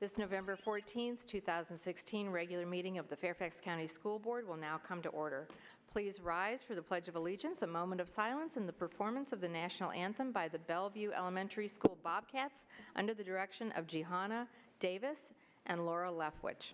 This November 14th, 2016 regular meeting of the Fairfax County School Board will now come to order. Please rise for the Pledge of Allegiance, a moment of silence, and the performance of the national anthem by the Bellevue Elementary School Bobcats under the direction of Gihanna Davis and Laura Leftwich.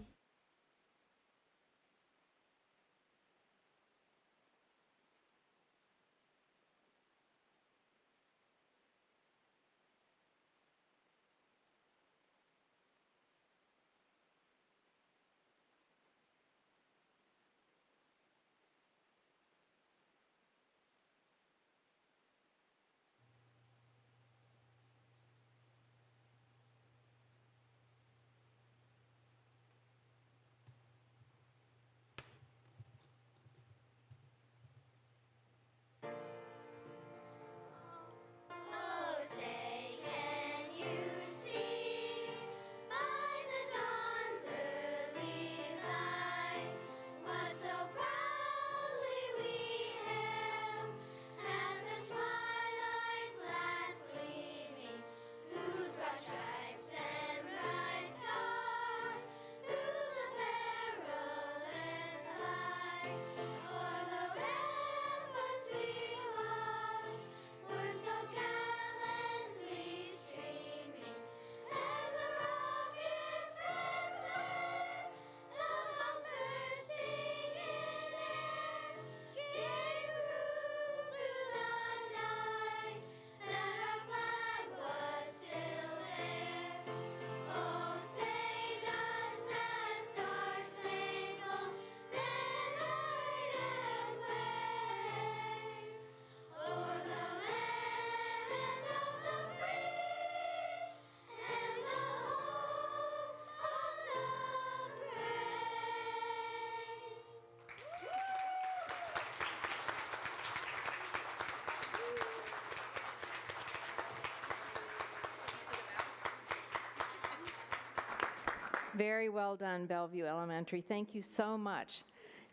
Very well done, Bellevue Elementary. Thank you so much.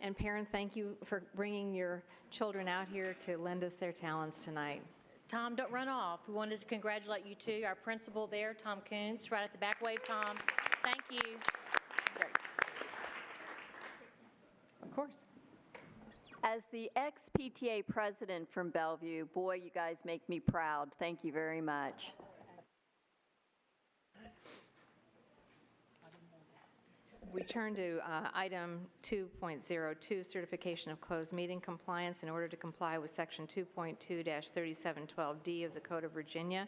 And parents, thank you for bringing your children out here to lend us their talents tonight. Tom, don't run off. We wanted to congratulate you too. Our principal there, Tom Kuntz, right at the back. Wave, Tom. Thank you. Great. Of course. As the ex-PTA president from Bellevue, boy, you guys make me proud. Thank you very much. We turn to item 2.02, certification of closed meeting compliance. In order to comply with section 2.2-3712D of the Code of Virginia,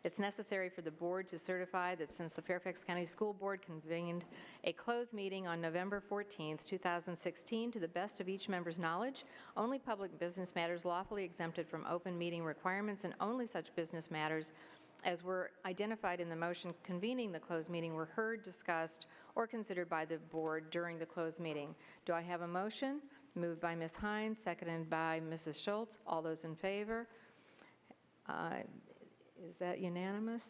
it's necessary for the board to certify that since the Fairfax County School Board convened a closed meeting on November 14th, 2016, to the best of each member's knowledge, only public business matters lawfully exempted from open meeting requirements and only such business matters as were identified in the motion convening the closed meeting were heard, discussed, or considered by the board during the closed meeting. Do I have a motion? Moved by Ms. Hines, seconded by Mrs. Schultz. All those in favor? Is that unanimous?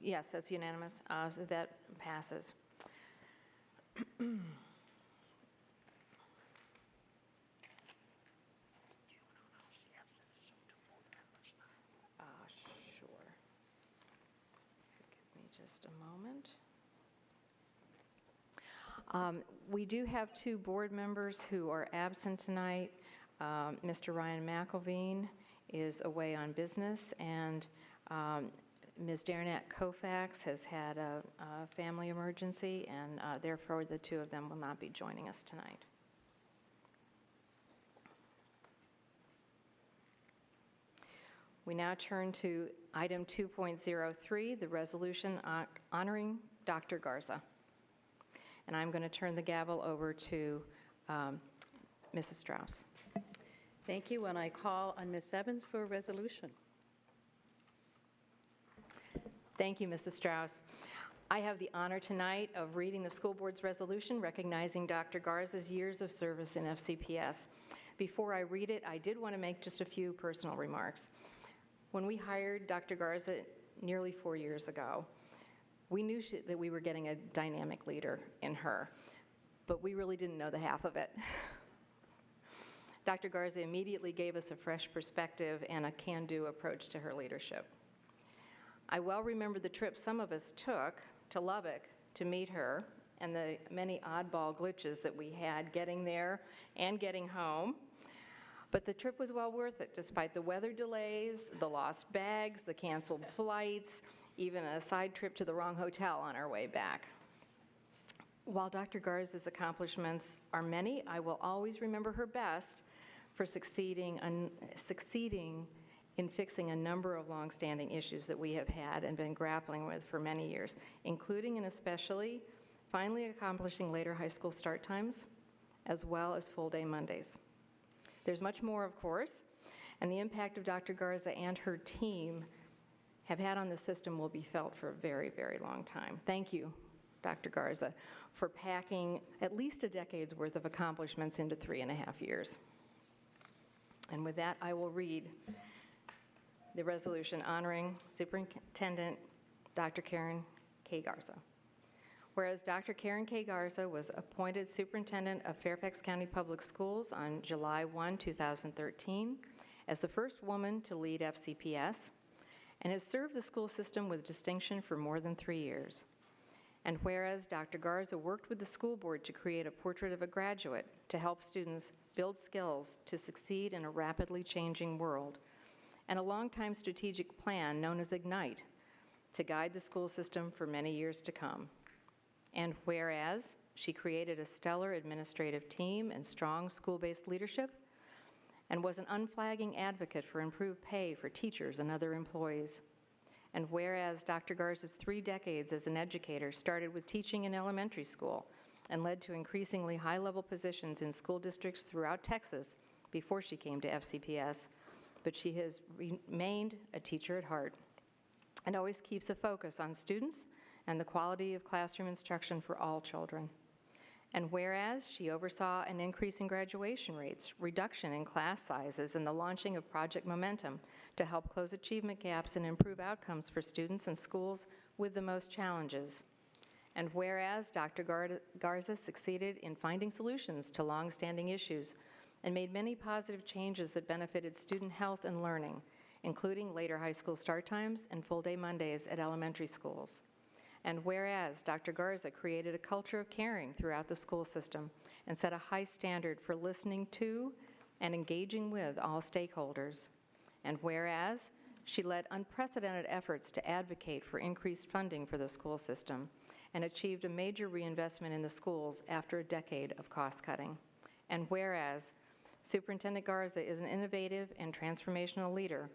Yes, that's unanimous. So that passes. Sure. Give me just a moment. We do have two board members who are absent tonight. Mr. Ryan McElveen is away on business, and Ms. Darnette Koufax has had a family emergency, and therefore the two of them will not be joining us tonight. We now turn to item 2.03, the resolution honoring Dr. Garza. And I'm going to turn the gavel over to Mrs. Strauss. Thank you, and I call on Ms. Evans for a resolution. Thank you, Mrs. Strauss. I have the honor tonight of reading the school board's resolution recognizing Dr. Garza's years of service in FCPS. Before I read it, I did want to make just a few personal remarks. When we hired Dr. Garza nearly 4 years ago, we knew that we were getting a dynamic leader in her, but we really didn't know the half of it. Dr. Garza immediately gave us a fresh perspective and a can-do approach to her leadership. I well remember the trip some of us took to Lubbock to meet her and the many oddball glitches that we had getting there and getting home. But the trip was well worth it, despite the weather delays, the lost bags, the canceled flights, even a side trip to the wrong hotel on our way back. While Dr. Garza's accomplishments are many, I will always remember her best for succeeding in fixing a number of longstanding issues that we have had and been grappling with for many years, including and especially finally accomplishing later high school start times, as well as full-day Mondays. There's much more, of course, and the impact of Dr. Garza and her team have had on the system will be felt for a very, very long time. Thank you, Dr. Garza, for packing at least a decade's worth of accomplishments into 3.5 years. And with that, I will read the resolution honoring Superintendent Dr. Karen K. Garza. Whereas Dr. Karen K. Garza was appointed Superintendent of Fairfax County Public Schools on July 1, 2013, as the first woman to lead FCPS, and has served the school system with distinction for more than 3 years. And whereas Dr. Garza worked with the school board to create a portrait of a graduate to help students build skills to succeed in a rapidly changing world, and a longtime strategic plan known as Ignite to guide the school system for many years to come. And whereas she created a stellar administrative team and strong school-based leadership, and was an unflagging advocate for improved pay for teachers and other employees. And whereas Dr. Garza's 3 decades as an educator started with teaching in elementary school and led to increasingly high-level positions in school districts throughout Texas before she came to FCPS, but she has remained a teacher at heart and always keeps a focus on students and the quality of classroom instruction for all children. And whereas she oversaw an increase in graduation rates, reduction in class sizes, and the launching of Project Momentum to help close achievement gaps and improve outcomes for students and schools with the most challenges. And whereas Dr. Garza succeeded in finding solutions to longstanding issues and made many positive changes that benefited student health and learning, including later high school start times and full-day Mondays at elementary schools. And whereas Dr. Garza created a culture of caring throughout the school system and set a high standard for listening to and engaging with all stakeholders. And whereas she led unprecedented efforts to advocate for increased funding for the school system and achieved a major reinvestment in the schools after a decade of cost-cutting. And whereas Superintendent Garza is an innovative and transformational leader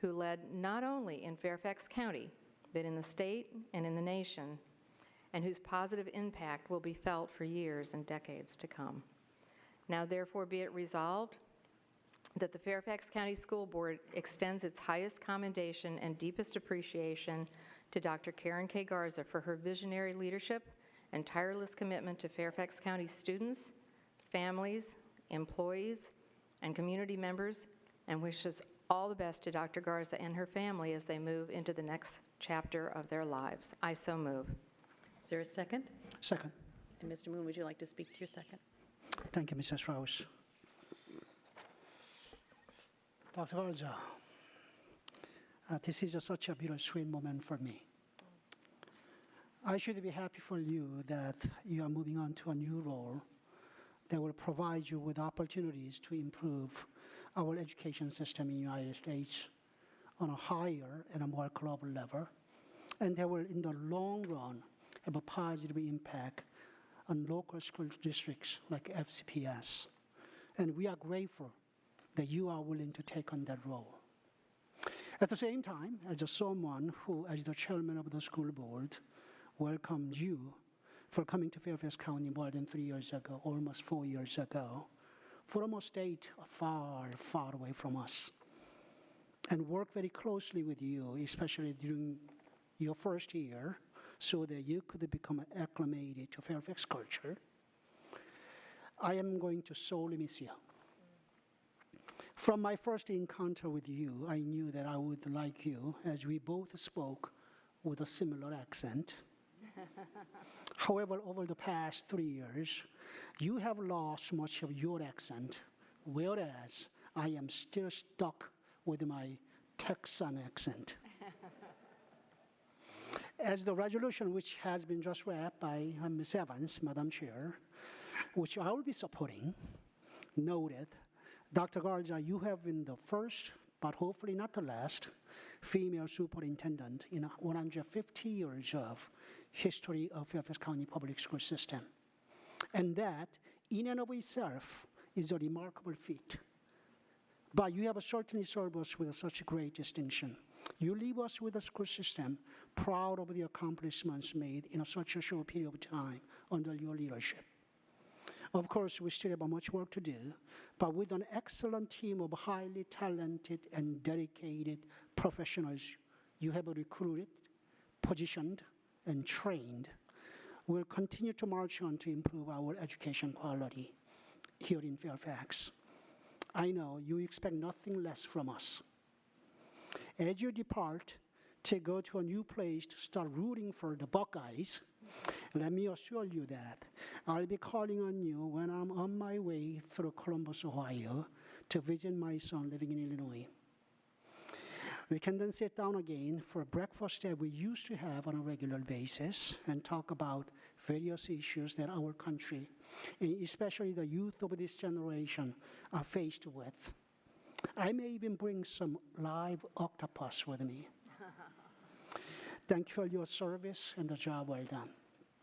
who led not only in Fairfax County, but in the state and in the nation, and whose positive impact will be felt for years and decades to come. Now therefore be it resolved that the Fairfax County School Board extends its highest commendation and deepest appreciation to Dr. Karen K. Garza for her visionary leadership and tireless commitment to Fairfax County students, families, employees, and community members, and wishes all the best to Dr. Garza and her family as they move into the next chapter of their lives. I so move. Is there a second? Second. And Mr. Moon, would you like to speak to your second? Thank you, Mrs. Strauss. Dr. Garza, this is such a bittersweet moment for me. I should be happy for you that you are moving on to a new role that will provide you with opportunities to improve our education system in the United States on a higher and a more global level, and that will, in the long run, have a positive impact on local school districts like FCPS. And we are grateful that you are willing to take on that role. At the same time, as someone who, as the chairman of the school board, welcomed you for coming to Fairfax County more than 3 years ago, almost 4 years ago, from a state far, far away from us, and work very closely with you, especially during your first year, so that you could become acclimated to Fairfax culture. I am going to sorely miss you. From my first encounter with you, I knew that I would like you, as we both spoke with a similar accent. However, over the past 3 years, you have lost much of your accent, whereas I am still stuck with my Texan accent. As the resolution which has been just read by Ms. Evans, Madam Chair, which I will be supporting, noted, Dr. Garza, you have been the first, but hopefully not the last, female superintendent in 150 years of history of Fairfax County Public School System. And that, in and of itself, is a remarkable feat. But you have certainly served us with such great distinction. You leave us with a school system proud of the accomplishments made in such a short period of time under your leadership. Of course, we still have much work to do, but with an excellent team of highly talented and dedicated professionals you have recruited, positioned, and trained, we'll continue to march on to improve our education quality here in Fairfax. I know you expect nothing less from us. As you depart to go to a new place to start rooting for the Buckeyes, let me assure you that I'll be calling on you when I'm on my way through Columbus, Ohio, to visit my son living in Illinois. We can then sit down again for breakfast that we used to have on a regular basis and talk about various issues that our country, and especially the youth of this generation, are faced with. I may even bring some live octopus with me. Thank you for your service and the job well done.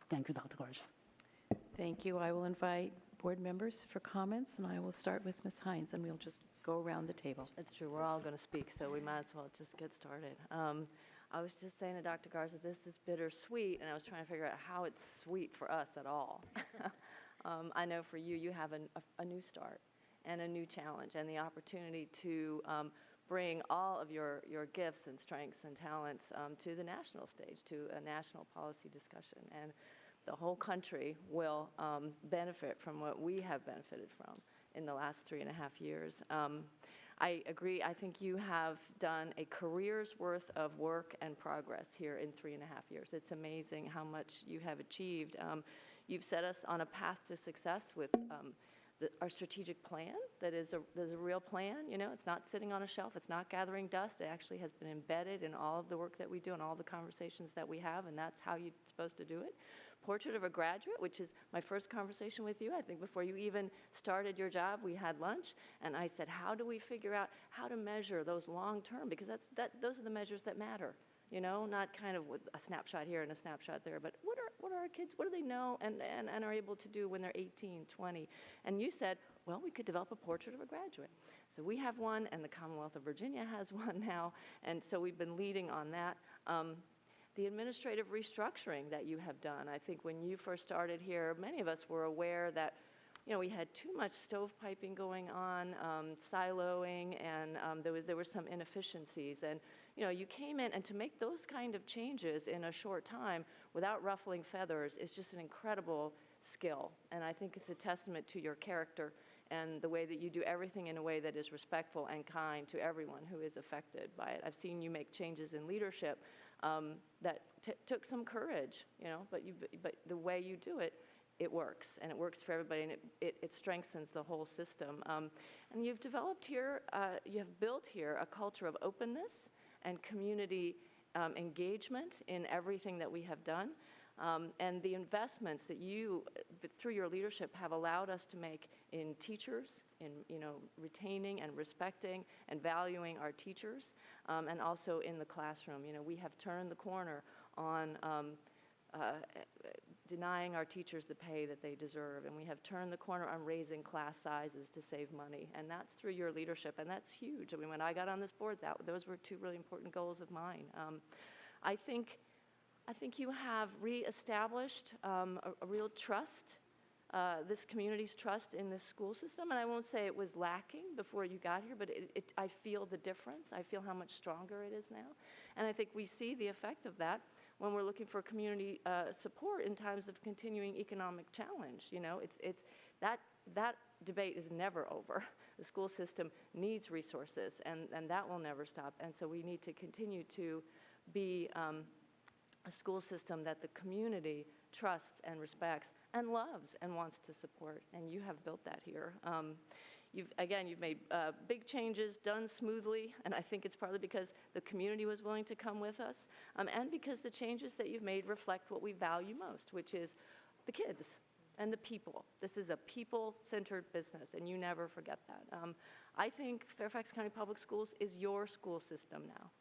Thank you, Dr. Garza. Thank you. I will invite board members for comments, and I will start with Ms. Hines, and we'll just go around the table. It's true. We're all going to speak, so we might as well just get started. I was just saying to Dr. Garza, this is bittersweet, and I was trying to figure out how it's sweet for us at all. I know for you, you have a new start and a new challenge and the opportunity to bring all of your gifts and strengths and talents to the national stage, to a national policy discussion. And the whole country will benefit from what we have benefited from in the last 3.5 years. I agree. I think you have done a career's worth of work and progress here in 3.5 years. It's amazing how much you have achieved. You've set us on a path to success with our strategic plan that is a real plan. You know, it's not sitting on a shelf. It's not gathering dust. It actually has been embedded in all of the work that we do and all the conversations that we have, and that's how you're supposed to do it. Portrait of a Graduate, which is my first conversation with you. I think before you even started your job, we had lunch, and I said, how do we figure out how to measure those long term? Because those are the measures that matter. You know, not kind of with a snapshot here and a snapshot there, but what are our kids, what do they know and are able to do when they're 18, 20? And you said, well, we could develop a portrait of a graduate. So we have one, and the Commonwealth of Virginia has one now, and so we've been leading on that. The administrative restructuring that you have done, I think when you first started here, many of us were aware that, you know, we had too much stovepiping going on, siloing, and there were some inefficiencies. And, you know, you came in, and to make those kind of changes in a short time without ruffling feathers is just an incredible skill. And I think it's a testament to your character and the way that you do everything in a way that is respectful and kind to everyone who is affected by it. I've seen you make changes in leadership that took some courage, you know, but the way you do it, it works, and it works for everybody, and it strengthens the whole system. And you've developed here, you have built here a culture of openness and community engagement in everything that we have done. And the investments that you, through your leadership, have allowed us to make in teachers, in, you know, retaining and respecting and valuing our teachers, and also in the classroom. You know, we have turned the corner on denying our teachers the pay that they deserve, and we have turned the corner on raising class sizes to save money, and that's through your leadership, and that's huge. I mean, when I got on this board, those were two really important goals of mine. I think you have reestablished a real trust, this community's trust in this school system, and I won't say it was lacking before you got here, but I feel the difference. I feel how much stronger it is now, and I think we see the effect of that when we're looking for community support in times of continuing economic challenge. You know, it's that debate is never over. The school system needs resources, and that will never stop, and so we need to continue to be a school system that the community trusts and respects and loves and wants to support, and you have built that here. You've made big changes, done smoothly, and I think it's partly because the community was willing to come with us, and because the changes that you've made reflect what we value most, which is the kids and the people. This is a people-centered business, and you never forget that. I think Fairfax County Public Schools is your school system now.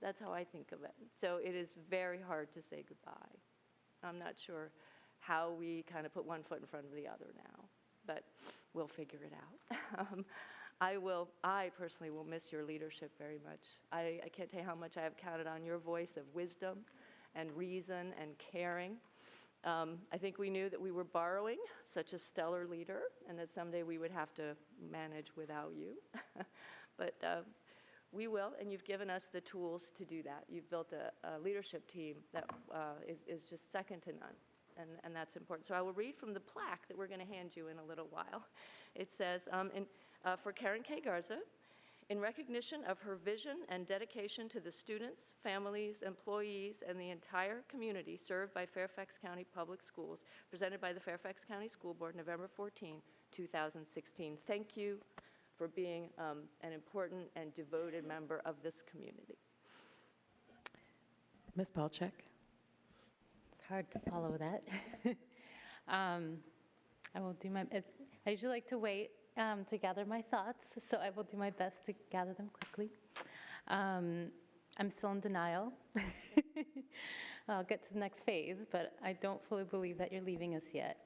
That's how I think of it. So it is very hard to say goodbye. I'm not sure how we kind of put one foot in front of the other now, but we'll figure it out. I personally will miss your leadership very much. I can't tell you how much I have counted on your voice of wisdom and reason and caring. I think we knew that we were borrowing such a stellar leader and that someday we would have to manage without you. But we will, and you've given us the tools to do that. You've built a leadership team that is just second to none, and that's important. So I will read from the plaque that we're going to hand you in a little while. It says, for Karen K. Garza, in recognition of her vision and dedication to the students, families, employees, and the entire community served by Fairfax County Public Schools, presented by the Fairfax County School Board, November 14, 2016. Thank you for being an important and devoted member of this community. Ms. Palchak? It's hard to follow that. I will do my best. I usually like to wait to gather my thoughts, so I will do my best to gather them quickly. I'm still in denial. I'll get to the next phase, but I don't fully believe that you're leaving us yet.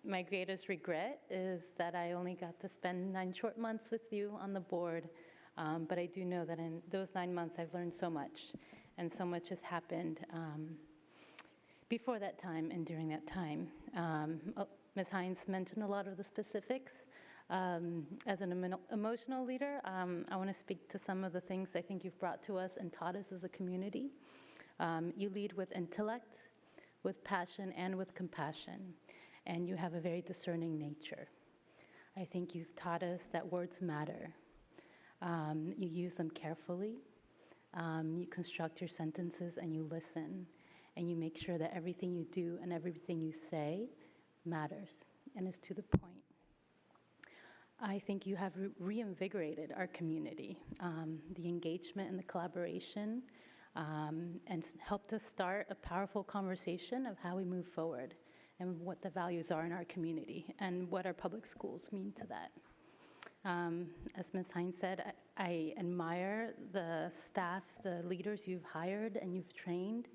My greatest regret is that I only got to spend 9 short months with you on the board, but I do know that in those 9 months I've learned so much, and so much has happened before that time and during that time. Ms. Hines mentioned a lot of the specifics. As an emotional leader, I want to speak to some of the things I think you've brought to us and taught us as a community. You lead with intellect, with passion, and with compassion, and you have a very discerning nature. I think you've taught us that words matter. You use them carefully. You construct your sentences and you listen, and you make sure that everything you do and everything you say matters and is to the point. I think you have reinvigorated our community, the engagement and the collaboration, and helped us start a powerful conversation of how we move forward and what the values are in our community and what our public schools mean to that. As Ms. Hines said, I admire the staff, the leaders you've hired and you've trained,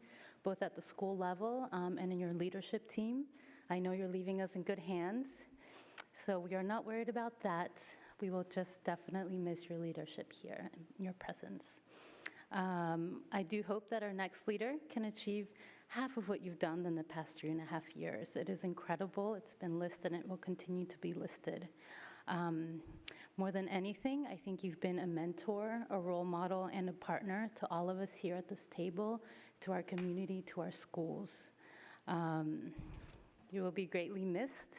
both at the school level and in your leadership team. I know you're leaving us in good hands, so we are not worried about that. We will just definitely miss your leadership here and your presence. I do hope that our next leader can achieve half of what you've done in the past 3.5 years. It is incredible. It's been listed and it will continue to be listed. More than anything, I think you've been a mentor, a role model, and a partner to all of us here at this table, to our community, to our schools. You will be greatly missed,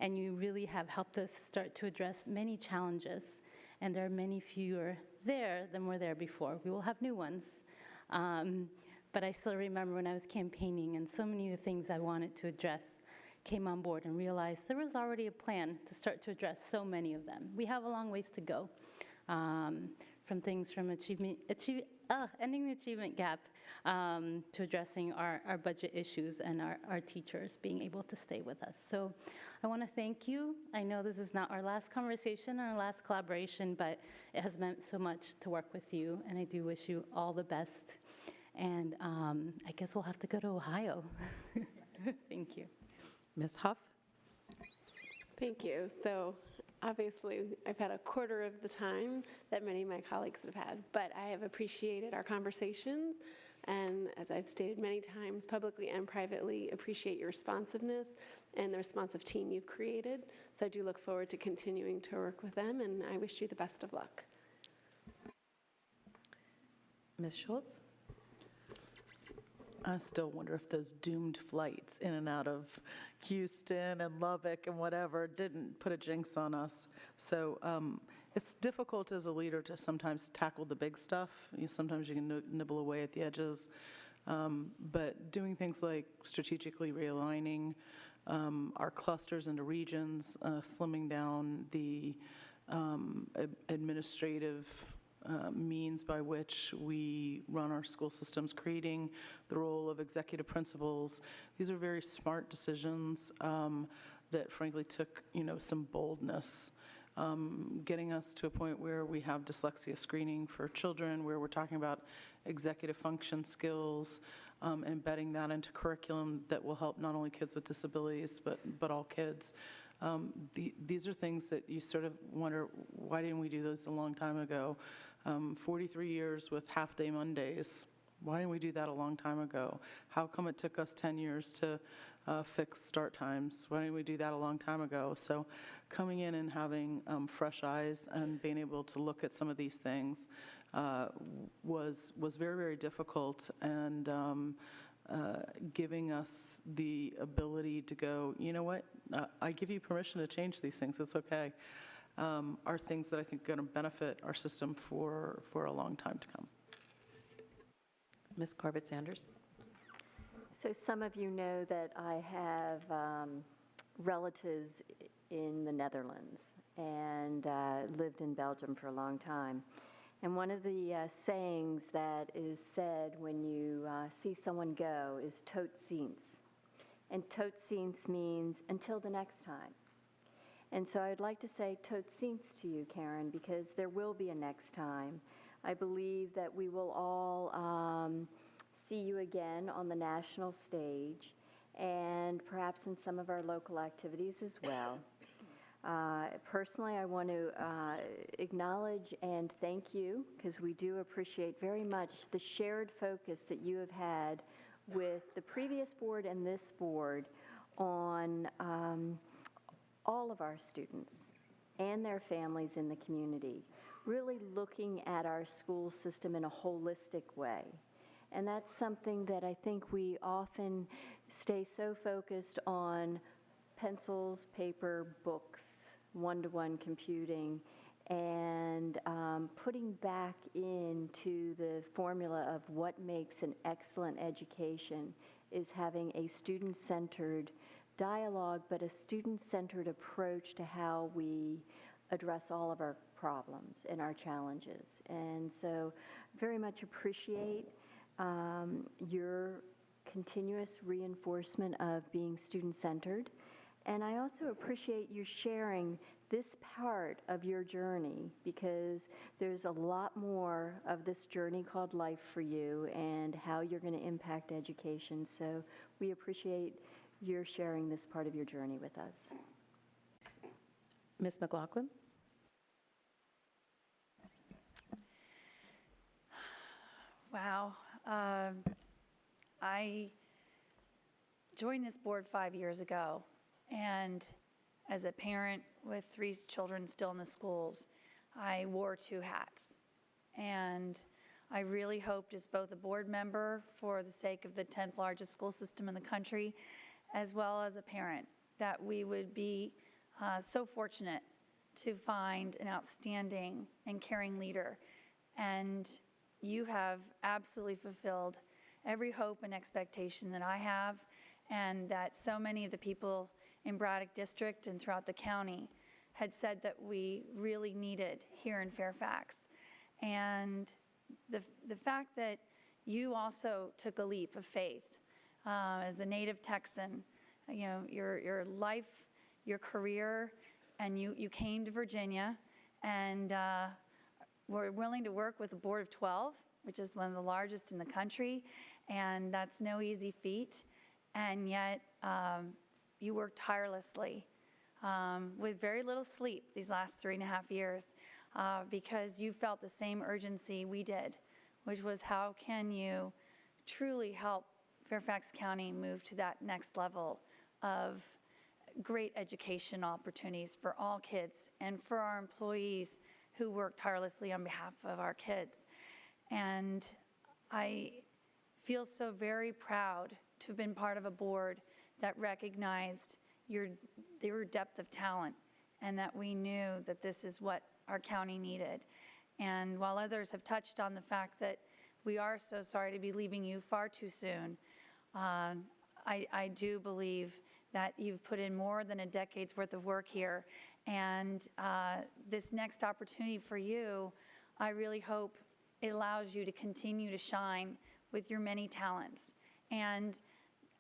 and you really have helped us start to address many challenges, and there are many fewer there than were there before. We will have new ones, but I still remember when I was campaigning and so many of the things I wanted to address came on board and realized there was already a plan to start to address so many of them. We have a long ways to go, from things from ending the achievement gap to addressing our budget issues and our teachers being able to stay with us. So I want to thank you. I know this is not our last conversation or our last collaboration, but it has meant so much to work with you, and I do wish you all the best. And I guess we'll have to go to Ohio. Thank you. Ms. Huff? Thank you. So obviously, I've had a quarter of the time that many of my colleagues have had, but I have appreciated our conversations, and as I've stated many times, publicly and privately, appreciate your responsiveness and the responsive team you've created. So I do look forward to continuing to work with them, and I wish you the best of luck. Ms. Schultz? I still wonder if those doomed flights in and out of Houston and Lubbock and whatever didn't put a jinx on us. So it's difficult as a leader to sometimes tackle the big stuff. Sometimes you can nibble away at the edges. But doing things like strategically realigning our clusters into regions, slimming down the administrative means by which we run our school systems, creating the role of executive principals. These are very smart decisions that frankly took, some boldness, getting us to a point where we have dyslexia screening for children, where we're talking about executive function skills, embedding that into curriculum that will help not only kids with disabilities, but all kids. These are things that you sort of wonder, why didn't we do those a long time ago? 43 years with half-day Mondays. Why didn't we do that a long time ago? How come it took us 10 years to fix start times? Why didn't we do that a long time ago? So coming in and having fresh eyes and being able to look at some of these things was very, very difficult, and giving us the ability to go, you know what, I give you permission to change these things, it's okay, are things that I think are going to benefit our system for a long time to come. Ms. Corbett-Sanders. So some of you know that I have relatives in the Netherlands and lived in Belgium for a long time. And one of the sayings that is said when you see someone go is tot ziens. And tot ziens means until the next time. And so I'd like to say tot ziens to you, Karen, because there will be a next time. I believe that we will all see you again on the national stage and perhaps in some of our local activities as well. Personally, I want to acknowledge and thank you, because we do appreciate very much the shared focus that you have had with the previous board and this board on all of our students and their families in the community, really looking at our school system in a holistic way. And that's something that I think we often stay so focused on: pencils, paper, books, one-to-one computing, and putting back into the formula of what makes an excellent education is having a student-centered dialogue, but a student-centered approach to how we address all of our problems and our challenges. And so very much appreciate your continuous reinforcement of being student-centered. And I also appreciate you sharing this part of your journey, because there's a lot more of this journey called life for you and how you're going to impact education. So we appreciate your sharing this part of your journey with us. Ms. McLaughlin. Wow. I joined this board 5 years ago, and as a parent with 3 children still in the schools, I wore 2 hats. And I really hoped, as both a board member for the sake of the 10th largest school system in the country, as well as a parent, that we would be so fortunate to find an outstanding and caring leader. And you have absolutely fulfilled every hope and expectation that I have, and that so many of the people in Braddock District and throughout the county had said that we really needed here in Fairfax. And the fact that you also took a leap of faith as a native Texan, your life, your career, and you came to Virginia and were willing to work with a board of 12, which is one of the largest in the country, and that's no easy feat. And yet you worked tirelessly with very little sleep these last 3.5 years because you felt the same urgency we did, which was how can you truly help Fairfax County move to that next level of great education opportunities for all kids and for our employees who work tirelessly on behalf of our kids. And I feel so very proud to have been part of a board that recognized your depth of talent, and that we knew that this is what our county needed. And while others have touched on the fact that we are so sorry to be leaving you far too soon, I do believe that you've put in more than a decade's worth of work here. And this next opportunity for you, I really hope it allows you to continue to shine with your many talents. And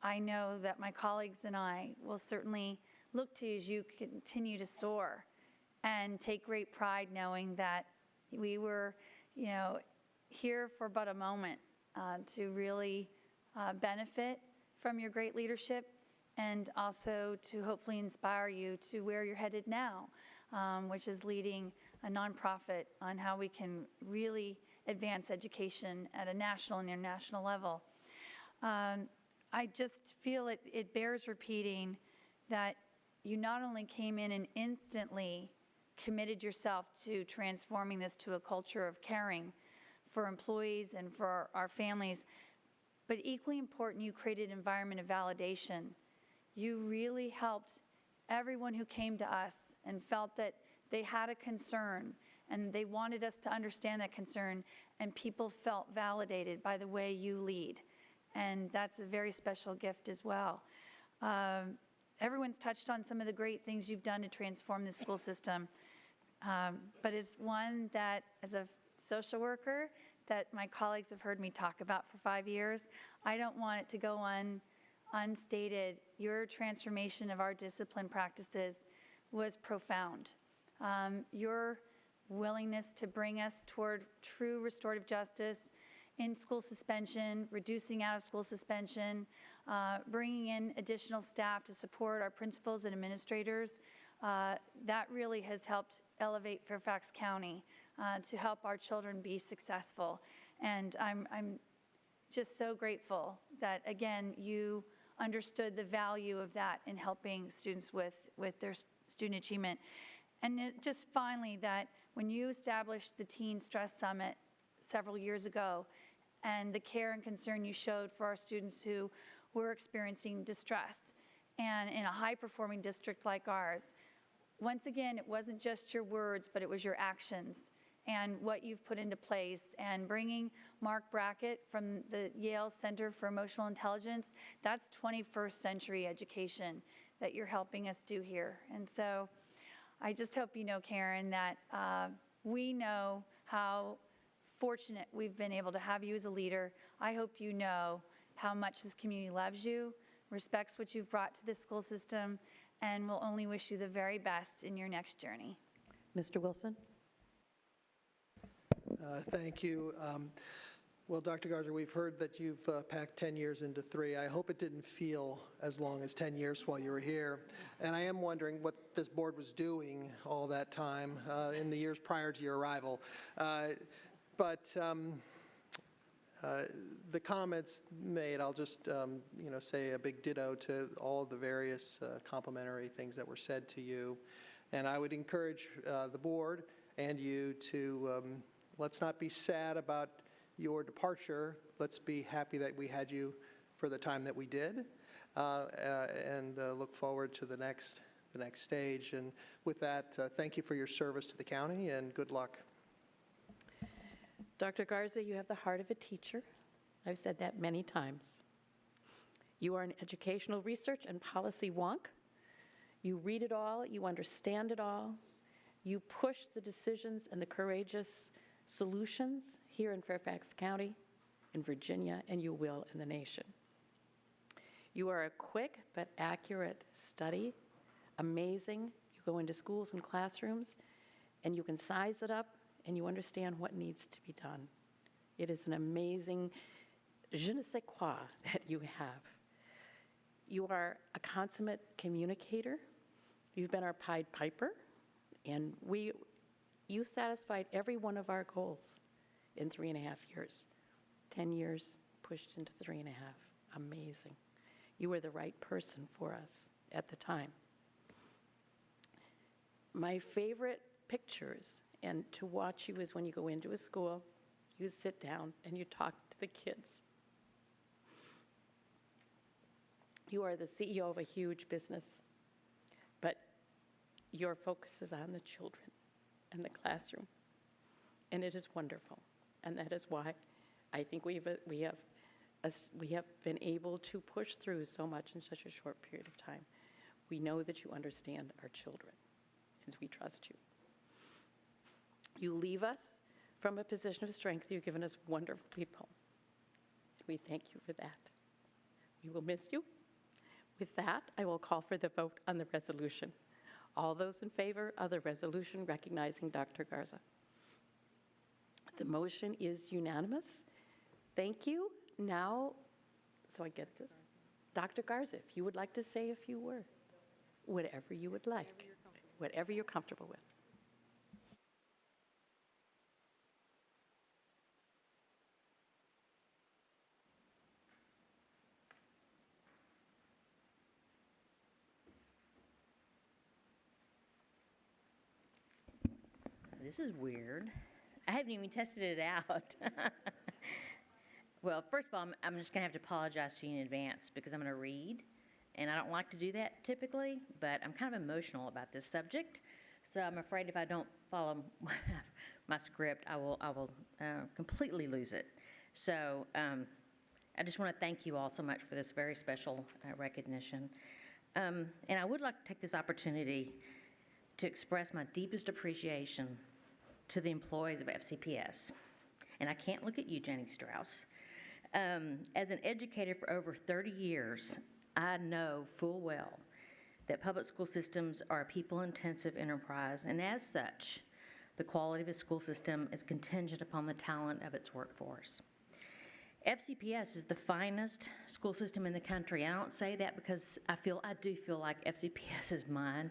I know that my colleagues and I will certainly look to you as you continue to soar and take great pride knowing that we were, here for but a moment to really benefit from your great leadership and also to hopefully inspire you to where you're headed now, which is leading a nonprofit on how we can really advance education at a national and international level. I just feel it bears repeating that you not only came in and instantly committed yourself to transforming this to a culture of caring for employees and for our families, but equally important, you created an environment of validation. You really helped everyone who came to us and felt that they had a concern and they wanted us to understand that concern, and people felt validated by the way you lead. And that's a very special gift as well. Everyone's touched on some of the great things you've done to transform the school system, but as one that, as a social worker, that my colleagues have heard me talk about for 5 years, I don't want it to go unstated. Your transformation of our discipline practices was profound. Your willingness to bring us toward true restorative justice in school suspension, reducing out of school suspension, bringing in additional staff to support our principals and administrators, that really has helped elevate Fairfax County to help our children be successful. And I'm just so grateful that, again, you understood the value of that in helping students with their student achievement. And just finally, that when you established the Teen Stress Summit several years ago, and the care and concern you showed for our students who were experiencing distress, and in a high-performing district like ours, once again, it wasn't just your words, but it was your actions and what you've put into place. And bringing Mark Brackett from the Yale Center for Emotional Intelligence, that's 21st century education that you're helping us do here. And so I just hope you know, Karen, that we know how fortunate we've been able to have you as a leader. I hope you know how much this community loves you, respects what you've brought to this school system, and will only wish you the very best in your next journey. Mr. Wilson? Thank you. Well, Dr. Garza, we've heard that you've packed 10 years into 3. I hope it didn't feel as long as 10 years while you were here. And I am wondering what this board was doing all that time in the years prior to your arrival. But the comments made, I'll just say a big ditto to all of the various complimentary things that were said to you. And I would encourage the board and you to let's not be sad about your departure. Let's be happy that we had you for the time that we did, and look forward to the next stage. And with that, thank you for your service to the county, and good luck. Dr. Garza, you have the heart of a teacher. I've said that many times. You are an educational research and policy wonk. You read it all, you understand it all. You push the decisions and the courageous solutions here in Fairfax County, in Virginia, and you will in the nation. You are a quick but accurate study, amazing. You go into schools and classrooms, and you can size it up, and you understand what needs to be done. It is an amazing je ne sais quoi that you have. You are a consummate communicator. You've been our Pied Piper, and you satisfied every one of our goals in 3.5 years. 10 years pushed into 3.5. Amazing. You were the right person for us at the time. My favorite pictures and to watch you is when you go into a school, you sit down and you talk to the kids. You are the CEO of a huge business, but your focus is on the children and the classroom, and it is wonderful. And that is why I think we have been able to push through so much in such a short period of time. We know that you understand our children, and we trust you. You leave us from a position of strength. You've given us wonderful people. We thank you for that. We will miss you. With that, I will call for the vote on the resolution. All those in favor of the resolution recognizing Dr. Garza. The motion is unanimous. Thank you. Now, so I get this. Dr. Garza, if you would like to say a few words, whatever you would like, whatever you're comfortable with. This is weird. I haven't even tested it out. Well, first of all, I'm just going to have to apologize to you in advance because I'm going to read, and I don't like to do that typically, but I'm kind of emotional about this subject, so I'm afraid if I don't follow my script, I will completely lose it. So I just want to thank you all so much for this very special recognition. And I would like to take this opportunity to express my deepest appreciation to the employees of FCPS. And I can't look at you, Jenny Strauss. As an educator for over 30 years, I know full well that public school systems are a people-intensive enterprise, and as such, the quality of a school system is contingent upon the talent of its workforce. FCPS is the finest school system in the country. I don't say that because I do feel like FCPS is mine.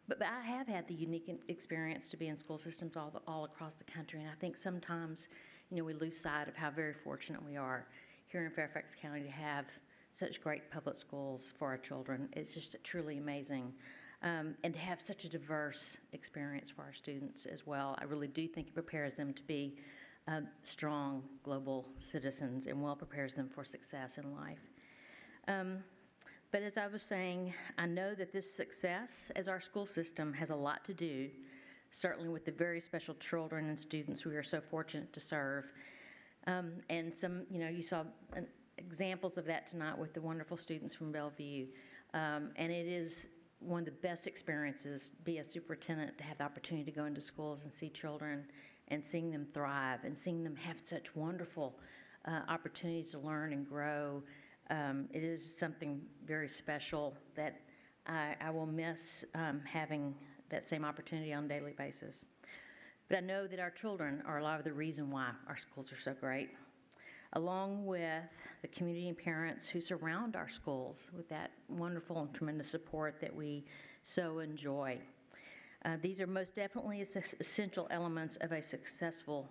But I have had the unique experience to be in school systems all across the country, and I think sometimes, we lose sight of how very fortunate we are here in Fairfax County to have such great public schools for our children. It's just truly amazing, and to have such a diverse experience for our students as well. I really do think it prepares them to be strong global citizens and well prepares them for success in life. But as I was saying, I know that this success as our school system has a lot to do, certainly with the very special children and students we are so fortunate to serve. And some, you saw examples of that tonight with the wonderful students from Bellevue. And it is one of the best experiences to be a superintendent, to have the opportunity to go into schools and see children and seeing them thrive and seeing them have such wonderful opportunities to learn and grow. It is something very special that I will miss having that same opportunity on a daily basis. But I know that our children are a lot of the reason why our schools are so great, along with the community and parents who surround our schools with that wonderful and tremendous support that we so enjoy. These are most definitely essential elements of a successful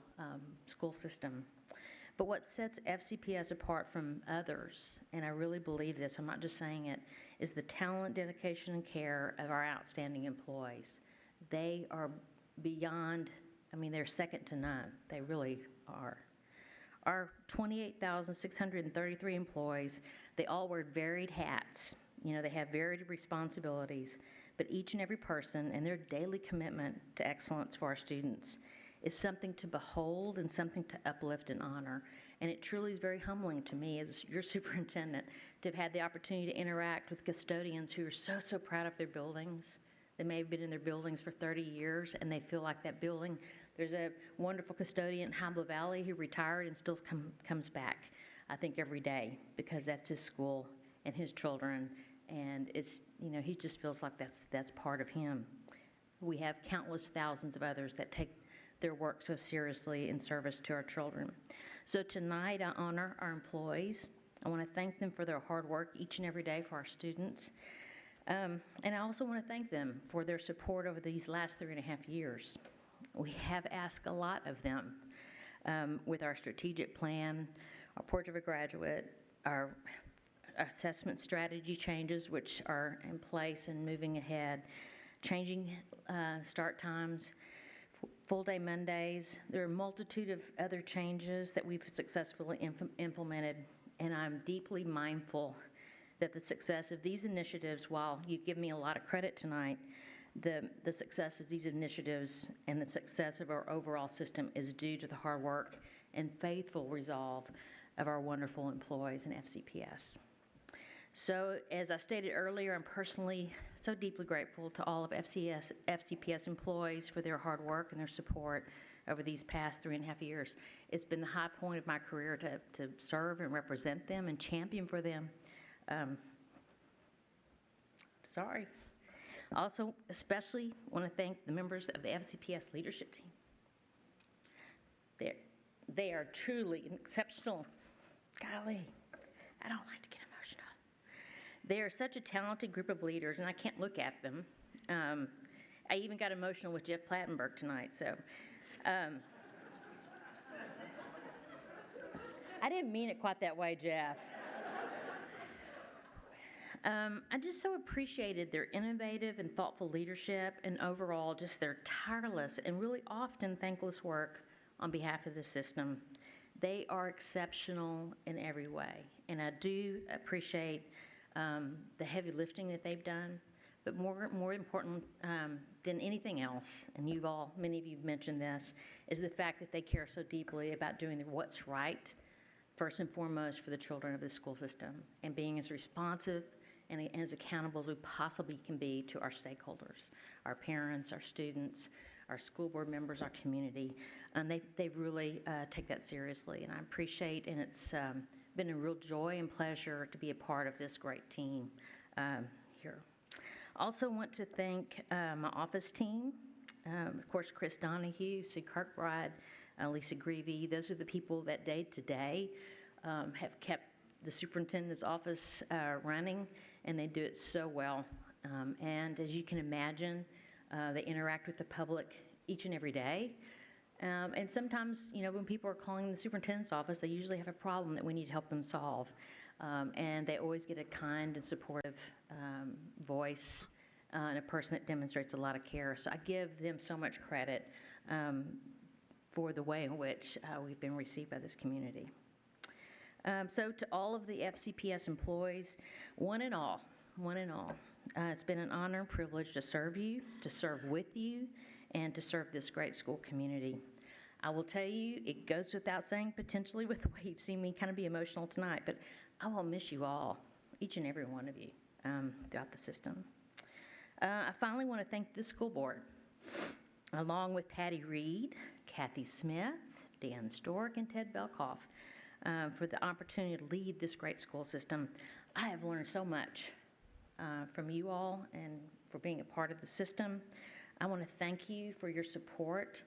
school system. But what sets FCPS apart from others, and I really believe this, I'm not just saying it, is the talent, dedication, and care of our outstanding employees. They are beyond, they're second to none. They really are. Our 28,633 employees, they all wear varied hats. They have varied responsibilities, but each and every person and their daily commitment to excellence for our students is something to behold and something to uplift and honor. And it truly is very humbling to me as your superintendent to have had the opportunity to interact with custodians who are so proud of their buildings. They may have been in their buildings for 30 years and they feel like that building. There's a wonderful custodian in Hambla Valley who retired and still comes back, I think, every day because that's his school and his children. And it's, he just feels like that's part of him. We have countless thousands of others that take their work so seriously in service to our children. So tonight I honor our employees. I want to thank them for their hard work each and every day for our students. And I also want to thank them for their support over these last 3.5 years. We have asked a lot of them with our strategic plan, our Portrait of a Graduate, our assessment strategy changes which are in place and moving ahead, changing start times, full-day Mondays. There are a multitude of other changes that we've successfully implemented, and I'm deeply mindful that the success of these initiatives, while you give me a lot of credit tonight, the success of these initiatives and the success of our overall system is due to the hard work and faithful resolve of our wonderful employees in FCPS. So as I stated earlier, I'm personally so deeply grateful to all of FCPS employees for their hard work and their support over these past 3.5 years. It's been the high point of my career to serve and represent them and champion for them. Sorry. Also, especially want to thank the members of the FCPS leadership team. They are truly exceptional. Golly, I don't like to get emotional. They are such a talented group of leaders, and I can't look at them. I even got emotional with Jeff Plattenberg tonight, so. I didn't mean it quite that way, Jeff. I just so appreciated their innovative and thoughtful leadership and overall just their tireless and really often thankless work on behalf of the system. They are exceptional in every way, and I do appreciate the heavy lifting that they've done, but more important than anything else, and many of you have mentioned this, is the fact that they care so deeply about doing what's right, first and foremost for the children of the school system, and being as responsive and as accountable as we possibly can be to our stakeholders, our parents, our students, our school board members, our community. And they really take that seriously, and I appreciate, and it's been a real joy and pleasure to be a part of this great team here. Also want to thank my office team, of course, Chris Donahue, Sue Kirkbride, Lisa Greavy. Those are the people that day to day have kept the superintendent's office running, and they do it so well. And as you can imagine, they interact with the public each and every day. And sometimes, when people are calling the superintendent's office, they usually have a problem that we need to help them solve. And they always get a kind and supportive voice and a person that demonstrates a lot of care. So I give them so much credit for the way in which we've been received by this community. So to all of the FCPS employees, one and all, it's been an honor and privilege to serve you, to serve with you, and to serve this great school community. I will tell you, it goes without saying, potentially with the way you've seen me kind of be emotional tonight, but I will miss you all, each and every one of you, throughout the system. I finally want to thank the school board, along with Patty Reed, Kathy Smith, Dan Stork, and Ted Belkoff, for the opportunity to lead this great school system. I have learned so much from you all and for being a part of the system. I want to thank you for your support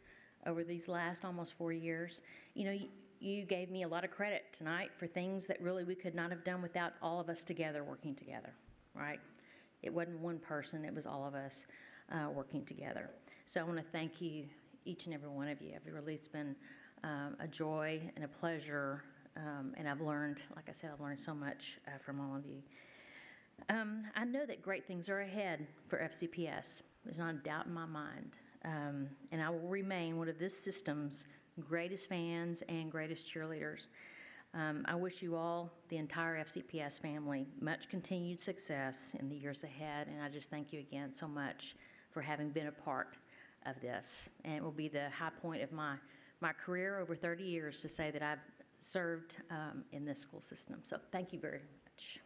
over these last almost 4 years. You gave me a lot of credit tonight for things that really we could not have done without all of us together working together, right? It wasn't one person, it was all of us working together. So I want to thank you, each and every one of you. It's been a joy and a pleasure, and I've learned, like I said, I've learned so much from all of you. I know that great things are ahead for FCPS. There's not a doubt in my mind. And I will remain one of this system's greatest fans and greatest cheerleaders. I wish you all, the entire FCPS family, much continued success in the years ahead, and I just thank you again so much for having been a part of this. And it will be the high point of my career over 30 years to say that I've served in this school system. So thank you very much.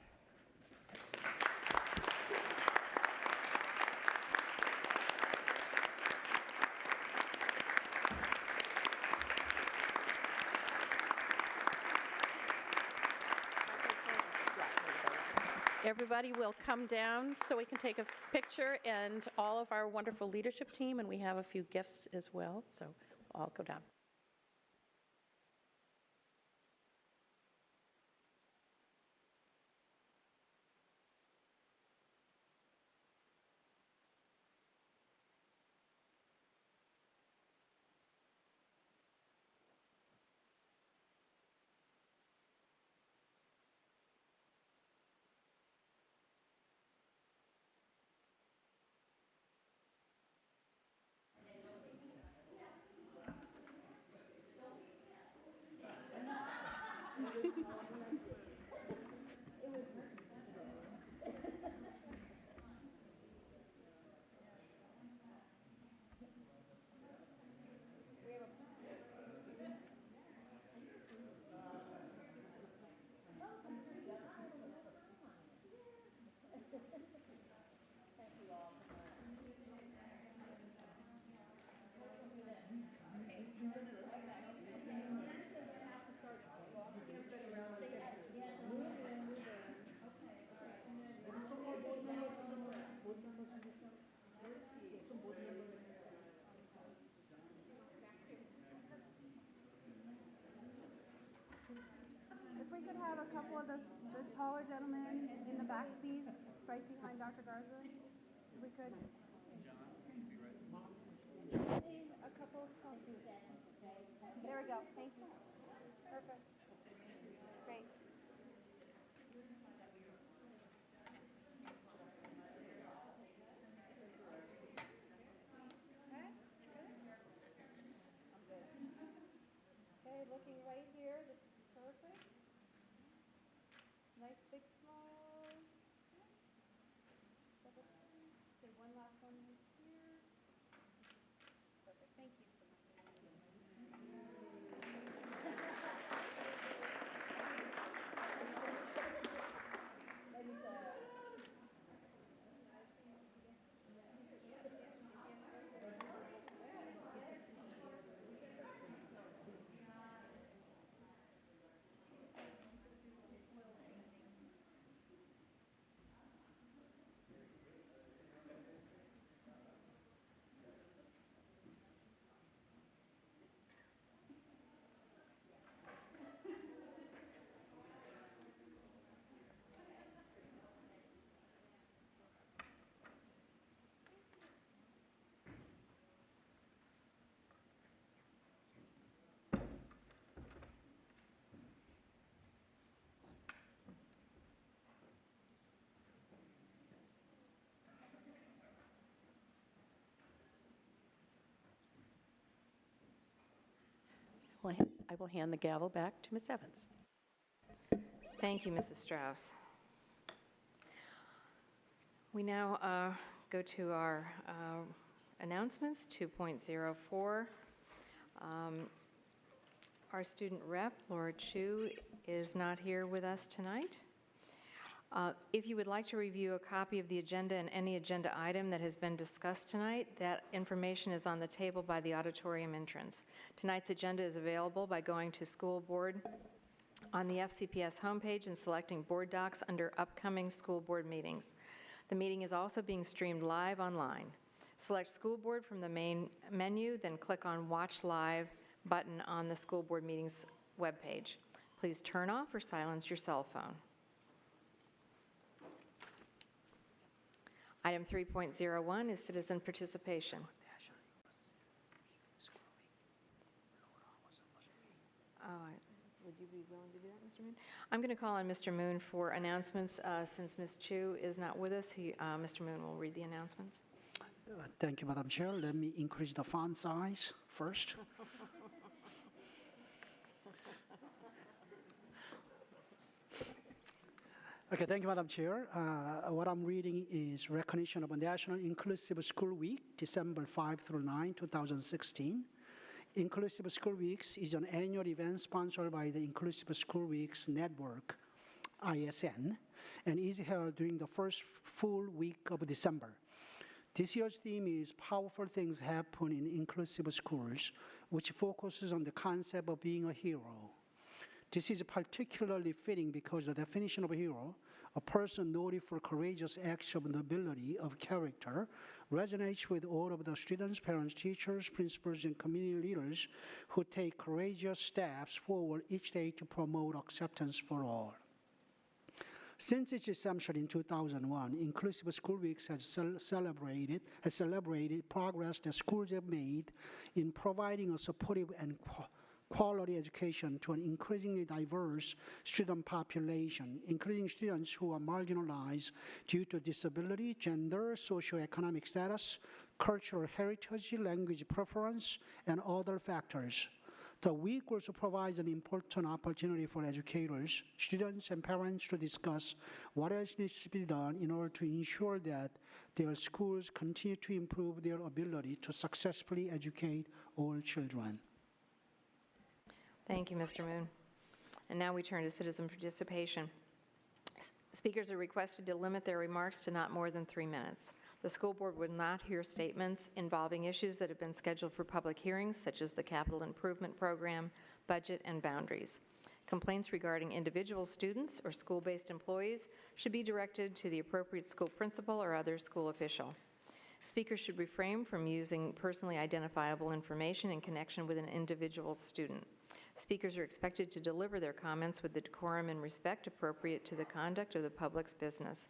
Everybody will come down so we can take a picture, and all of our wonderful leadership team, and we have a few gifts as well, so we'll all go down. we could have a couple of the taller gentlemen in the back, please, right behind Dr. Garza, if we could. A couple of tall. There we go. Thank you. Perfect. Great. Okay, looking right here. This is perfect. Nice big smile. Double chin. Say one last one right here. Perfect. Thank you so much. I will hand the gavel back to Ms. Evans. Thank you, Mrs. Strauss. We now go to our announcements, 2.04. Our student rep, Laura Chu, is not here with us tonight. If you would like to review a copy of the agenda and any agenda item that has been discussed tonight, that information is on the table by the auditorium entrance. Tonight's agenda is available by going to School Board on the FCPS homepage and selecting Board Docs under Upcoming School Board Meetings. The meeting is also being streamed live online. Select School Board from the main menu, then click on Watch Live button on the School Board Meetings webpage. Please turn off or silence your cell phone. Item 3.01 is citizen participation. Would you be willing to do that, Mr. Moon? I'm going to call on Mr. Moon for announcements. Since Ms. Chu is not with us, Mr. Moon will read the announcements. Thank you, Madam Chair. Let me increase the font size first. Okay, thank you, Madam Chair. What I'm reading is recognition of a National Inclusive School Week, December 5 through 9, 2016. Inclusive School Weeks is an annual event sponsored by the Inclusive School Weeks Network, ISN, and is held during the first full week of December. This year's theme is Powerful Things Happen in Inclusive Schools, which focuses on the concept of being a hero. This is particularly fitting because the definition of a hero, a person noted for courageous acts of nobility of character, resonates with all of the students, parents, teachers, principals, and community leaders who take courageous steps forward each day to promote acceptance for all. Since its inception in 2001, Inclusive School Weeks has celebrated progress that schools have made in providing a supportive and quality education to an increasingly diverse student population, including students who are marginalized due to disability, gender, socioeconomic status, cultural heritage, language preference, and other factors. The week also provides an important opportunity for educators, students, and parents to discuss what else needs to be done in order to ensure that their schools continue to improve their ability to successfully educate all children. Thank you, Mr. Moon. And now we turn to citizen participation. Speakers are requested to limit their remarks to not more than 3 minutes. The school board would not hear statements involving issues that have been scheduled for public hearings, such as the capital improvement program, budget, and boundaries. Complaints regarding individual students or school-based employees should be directed to the appropriate school principal or other school official. Speakers should refrain from using personally identifiable information in connection with an individual student. Speakers are expected to deliver their comments with the decorum and respect appropriate to the conduct of the public's business.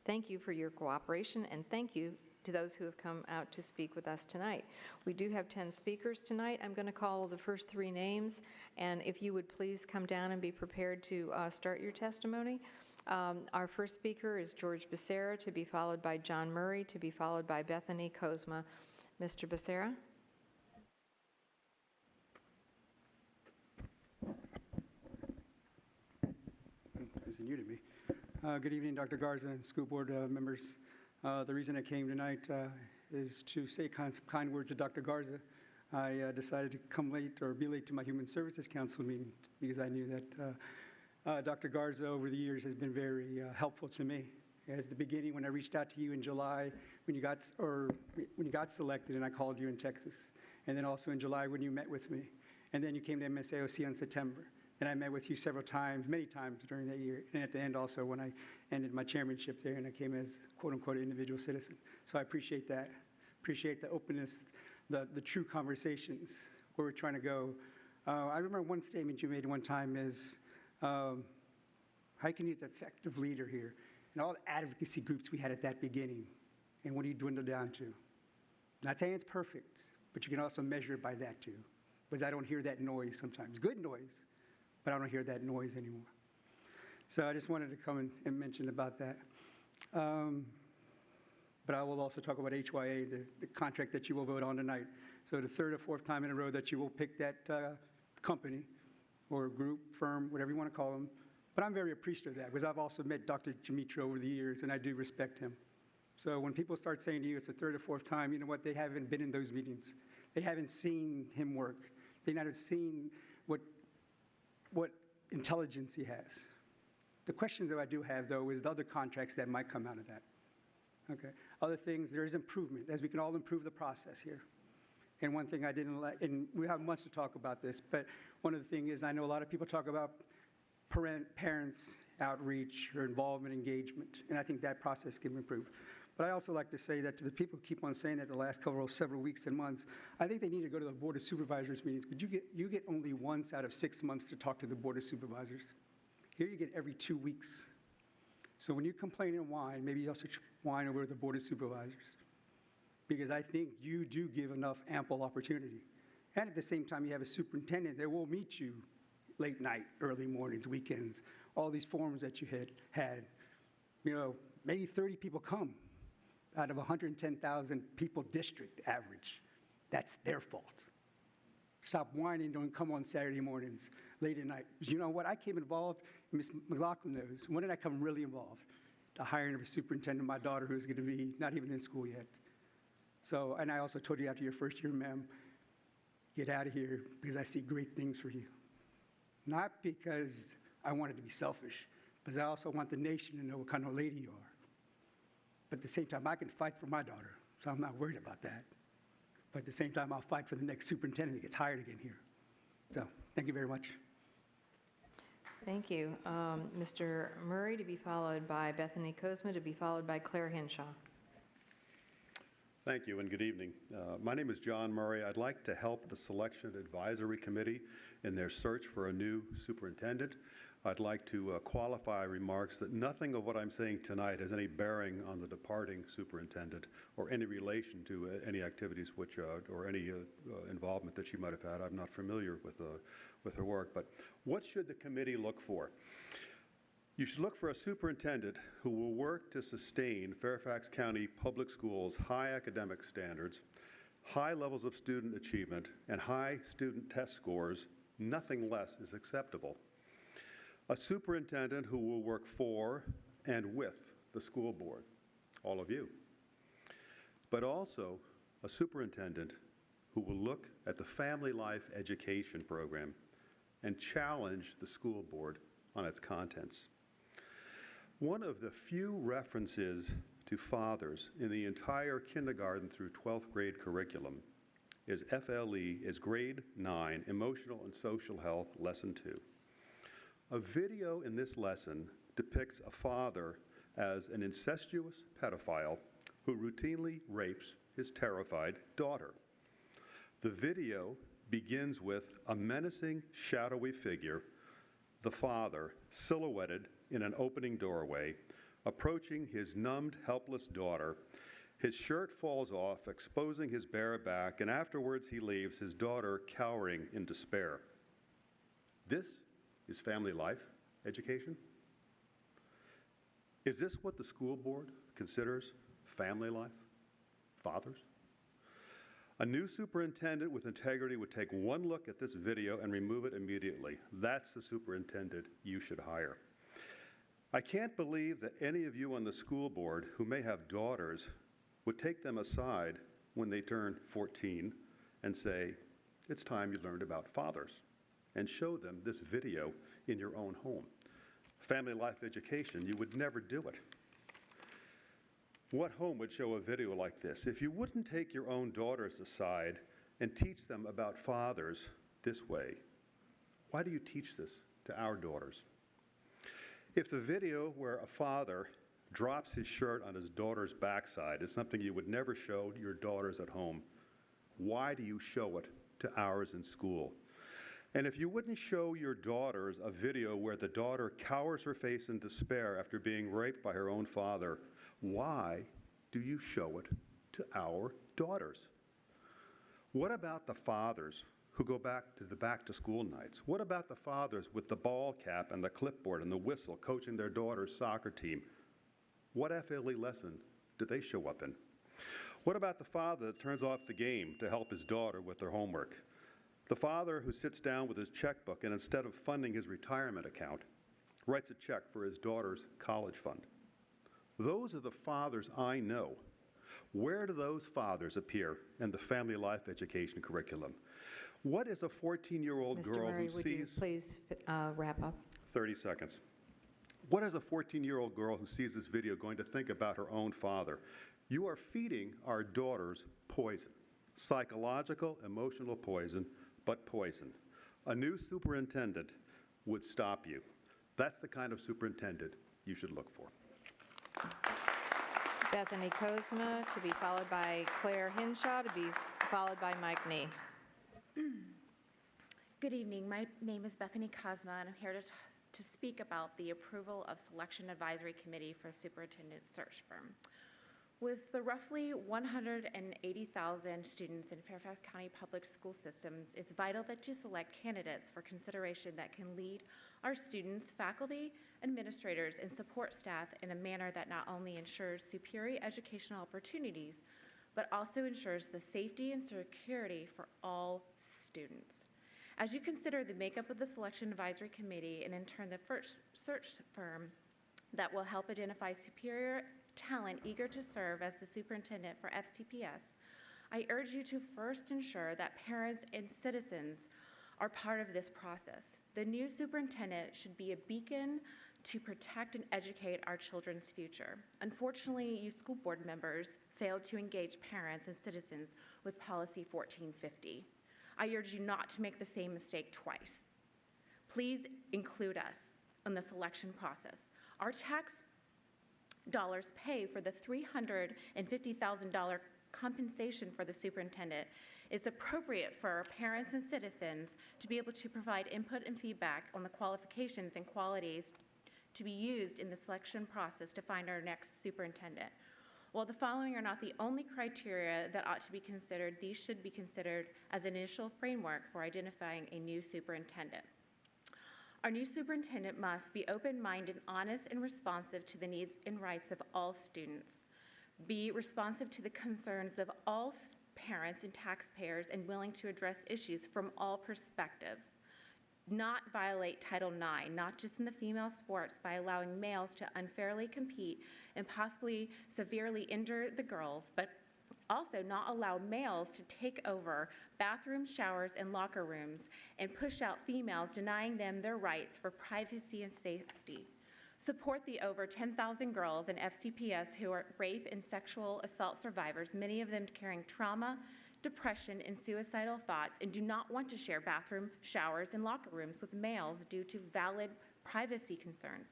Thank you for your cooperation, and thank you to those who have come out to speak with us tonight. We do have 10 speakers tonight. I'm going to call the first 3 names, and if you would please come down and be prepared to start your testimony. Our first speaker is George Becerra, to be followed by John Murray, to be followed by Bethany Kozma. Mr. Becerra? Isn't new to me. Good evening, Dr. Garza and school board members. The reason I came tonight is to say some kind words to Dr. Garza. I decided to come late or be late to my Human Services Council meeting because I knew that Dr. Garza over the years has been very helpful to me. At the beginning, when I reached out to you in July, when you got selected, and I called you in Texas, and then also in July when you met with me, and then you came to MSAOC in September. And I met with you several times, many times during that year, and at the end also when I ended my chairmanship there and I came as quote-unquote individual citizen. So I appreciate that. Appreciate the openness, the true conversations where we're trying to go. I remember one statement you made one time is, how can you be an effective leader here? And all the advocacy groups we had at that beginning, and what do you dwindle down to? Not saying it's perfect, but you can also measure it by that too, because I don't hear that noise sometimes. Good noise, but I don't hear that noise anymore. So I just wanted to come and mention about that. But I will also talk about HYA, the contract that you will vote on tonight. So the 3rd or 4th time in a row that you will pick that company or group, firm, whatever you want to call them. But I'm very appreciative of that because I've also met Dr. Jamitra over the years, and I do respect him. So when people start saying to you it's the 3rd or 4th time, you know what, they haven't been in those meetings. They haven't seen him work. They not have seen what intelligence he has. The questions that I do have, though, is the other contracts that might come out of that. Okay. Other things, there is improvement, as we can all improve the process here. And one thing I didn't like, and we have much to talk about this, but one of the things is I know a lot of people talk about parents' outreach or involvement, engagement, and I think that process can improve. But I also like to say that to the people who keep on saying that the last several weeks and months, I think they need to go to the Board of Supervisors meetings, but you get only once out of 6 months to talk to the Board of Supervisors. Here you get every 2 weeks. So when you complain and whine, maybe you also whine over the Board of Supervisors, because I think you do give enough ample opportunity. And at the same time, you have a superintendent that will meet you late night, early mornings, weekends, all these forums that you had. You know, maybe 30 people come out of 110,000 people district average. That's their fault. Stop whining, don't come on Saturday mornings, late at night. You know what, I came involved, Ms. McLaughlin knows, when did I come really involved? The hiring of a superintendent, my daughter who's going to be not even in school yet. So, and I also told you after your first year, ma'am, get out of here because I see great things for you. Not because I wanted to be selfish, because I also want the nation to know what kind of lady you are. But at the same time, I can fight for my daughter, so I'm not worried about that. But at the same time, I'll fight for the next superintendent that gets hired again here. So, thank you very much. Thank you. Mr. Murray, to be followed by Bethany Kozma, to be followed by Claire Henshaw. Thank you and good evening. My name is John Murray. I'd like to help the Selection Advisory Committee in their search for a new superintendent. I'd like to qualify remarks that nothing of what I'm saying tonight has any bearing on the departing superintendent or any relation to any activities which, or any involvement that she might have had. I'm not familiar with her work, but what should the committee look for? You should look for a superintendent who will work to sustain Fairfax County Public Schools' high academic standards, high levels of student achievement, and high student test scores. Nothing less is acceptable. A superintendent who will work for and with the school board, all of you. But also a superintendent who will look at the family life education program and challenge the school board on its contents. One of the few references to fathers in the entire kindergarten through 12th grade curriculum is FLE, is grade 9, Emotional and Social Health, Lesson 2. A video in this lesson depicts a father as an incestuous pedophile who routinely rapes his terrified daughter. The video begins with a menacing, shadowy figure, the father, silhouetted in an opening doorway, approaching his numbed, helpless daughter. His shirt falls off, exposing his bare back, and afterwards he leaves, his daughter cowering in despair. This is family life education? Is this what the school board considers family life? Fathers? A new superintendent with integrity would take one look at this video and remove it immediately. That's the superintendent you should hire. I can't believe that any of you on the school board who may have daughters would take them aside when they turn 14 and say, it's time you learned about fathers, and show them this video in your own home. Family life education, you would never do it. What home would show a video like this? If you wouldn't take your own daughters aside and teach them about fathers this way, why do you teach this to our daughters? If the video where a father drops his shirt on his daughter's backside is something you would never show your daughters at home, why do you show it to ours in school? And if you wouldn't show your daughters a video where the daughter cowers her face in despair after being raped by her own father, why do you show it to our daughters? What about the fathers who go back to the back-to-school nights? What about the fathers with the ball cap and the clipboard and the whistle coaching their daughter's soccer team? What FLE lesson do they show up in? What about the father that turns off the game to help his daughter with their homework? The father who sits down with his checkbook and instead of funding his retirement account, writes a check for his daughter's college fund. Those are the fathers I know. Where do those fathers appear in the family life education curriculum? What is a 14-year-old girl Mr. Murray, who would you sees... please wrap up? 30 seconds. What is a 14-year-old girl who sees this video going to think about her own father? You are feeding our daughters poison, psychological, emotional poison, but poison. A new superintendent would stop you. That's the kind of superintendent you should look for. Bethany Kozma, to be followed by Claire Hinshaw, to be followed by Mike Nee. Good evening. My name is Bethany Kozma, and I'm here to speak about the approval of Selection Advisory Committee for Superintendent Search Firm. With the roughly 180,000 students in Fairfax County Public School Systems, it's vital that you select candidates for consideration that can lead our students, faculty, administrators, and support staff in a manner that not only ensures superior educational opportunities, but also ensures the safety and security for all students. As you consider the makeup of the Selection Advisory Committee and in turn the first search firm that will help identify superior talent eager to serve as the superintendent for FCPS, I urge you to first ensure that parents and citizens are part of this process. The new superintendent should be a beacon to protect and educate our children's future. Unfortunately, you school board members failed to engage parents and citizens with Policy 1450. I urge you not to make the same mistake twice. Please include us in the selection process. Our tax dollars pay for the $350,000 compensation for the superintendent. It's appropriate for our parents and citizens to be able to provide input and feedback on the qualifications and qualities to be used in the selection process to find our next superintendent. While the following are not the only criteria that ought to be considered, these should be considered as an initial framework for identifying a new superintendent. Our new superintendent must be open-minded, honest, and responsive to the needs and rights of all students, be responsive to the concerns of all parents and taxpayers, and willing to address issues from all perspectives, not violate Title IX, not just in the female sports, by allowing males to unfairly compete and possibly severely injure the girls, but also not allow males to take over bathrooms, showers, and locker rooms and push out females, denying them their rights for privacy and safety. Support the over 10,000 girls in FCPS who are rape and sexual assault survivors, many of them carrying trauma, depression, and suicidal thoughts, and do not want to share bathroom, showers, and locker rooms with males due to valid privacy concerns.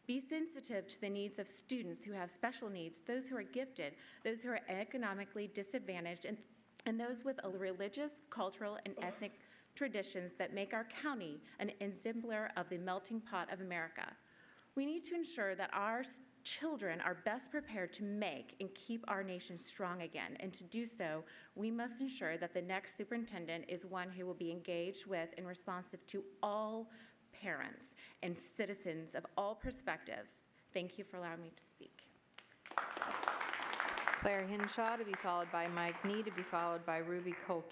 Be sensitive to the needs of students who have special needs, those who are gifted, those who are economically disadvantaged, and and those with a religious, cultural, and ethnic traditions that make our county an exemplar of the melting pot of America. We need to ensure that our children are best prepared to make and keep our nation strong again. And to do so, we must ensure that the next superintendent is one who will be engaged with and responsive to all parents and citizens of all perspectives. Thank you for allowing me to speak. Claire Hinshaw, to be followed by Mike Nee, to be followed by Ruby Colcheo.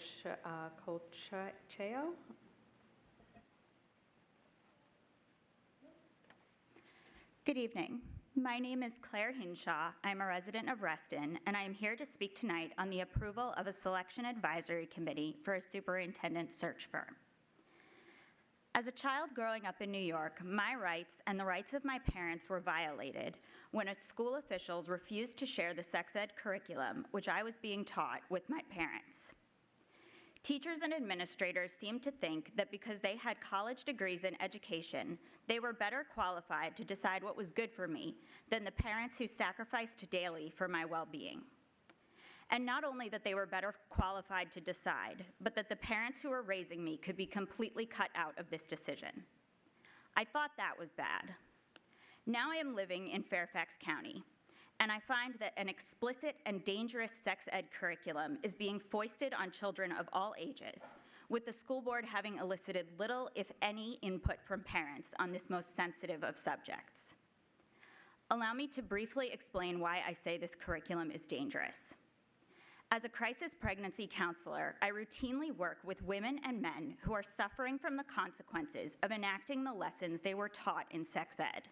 Good evening. My name is Claire Hinshaw. I'm a resident of Reston, and I am here to speak tonight on the approval of a selection advisory committee for a superintendent search firm. As a child growing up in New York, my rights and the rights of my parents were violated when school officials refused to share the sex ed curriculum, which I was being taught, with my parents. Teachers and administrators seemed to think that because they had college degrees in education, they were better qualified to decide what was good for me than the parents who sacrificed daily for my well-being. And not only that they were better qualified to decide, but that the parents who were raising me could be completely cut out of this decision. I thought that was bad. Now I am living in Fairfax County, and I find that an explicit and dangerous sex ed curriculum is being foisted on children of all ages, with the school board having elicited little, if any, input from parents on this most sensitive of subjects. Allow me to briefly explain why I say this curriculum is dangerous. As a crisis pregnancy counselor, I routinely work with women and men who are suffering from the consequences of enacting the lessons they were taught in sex ed.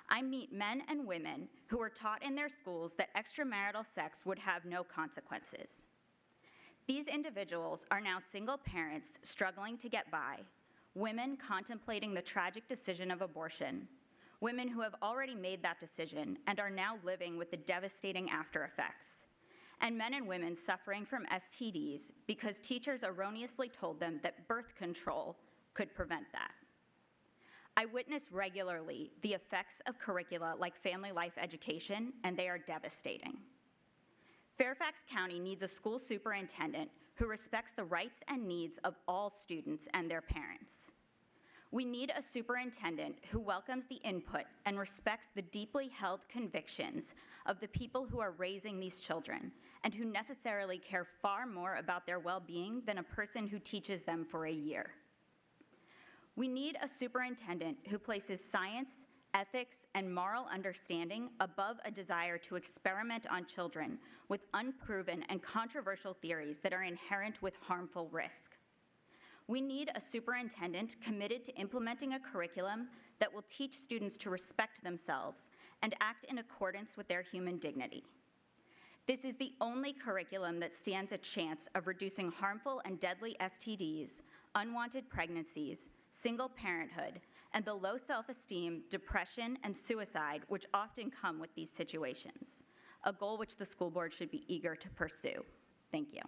I meet men and women who were taught in their schools that extramarital sex would have no consequences. These individuals are now single parents struggling to get by, women contemplating the tragic decision of abortion, women who have already made that decision and are now living with the devastating after effects, and men and women suffering from STDs because teachers erroneously told them that birth control could prevent that. I witness regularly the effects of curricula like family life education, and they are devastating. Fairfax County needs a school superintendent who respects the rights and needs of all students and their parents. We need a superintendent who welcomes the input and respects the deeply held convictions of the people who are raising these children and who necessarily care far more about their well-being than a person who teaches them for a year. We need a superintendent who places science, ethics, and moral understanding above a desire to experiment on children with unproven and controversial theories that are inherent with harmful risk. We need a superintendent committed to implementing a curriculum that will teach students to respect themselves and act in accordance with their human dignity. This is the only curriculum that stands a chance of reducing harmful and deadly STDs, unwanted pregnancies, single parenthood, and the low self-esteem, depression, and suicide which often come with these situations, a goal which the school board should be eager to pursue. Thank you.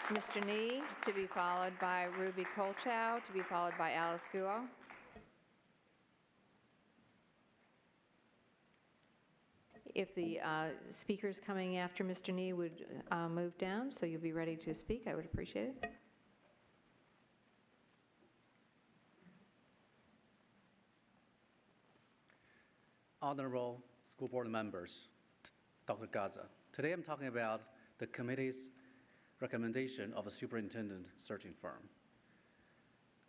Mr. Nee, to be followed by Ruby Colchow, to be followed by Alice Guo. If the speakers coming after Mr. Nee would move down so you'll be ready to speak, I would appreciate it. Honorable school board members, Dr. Garza. Today I'm talking about the committee's recommendation of a superintendent searching firm.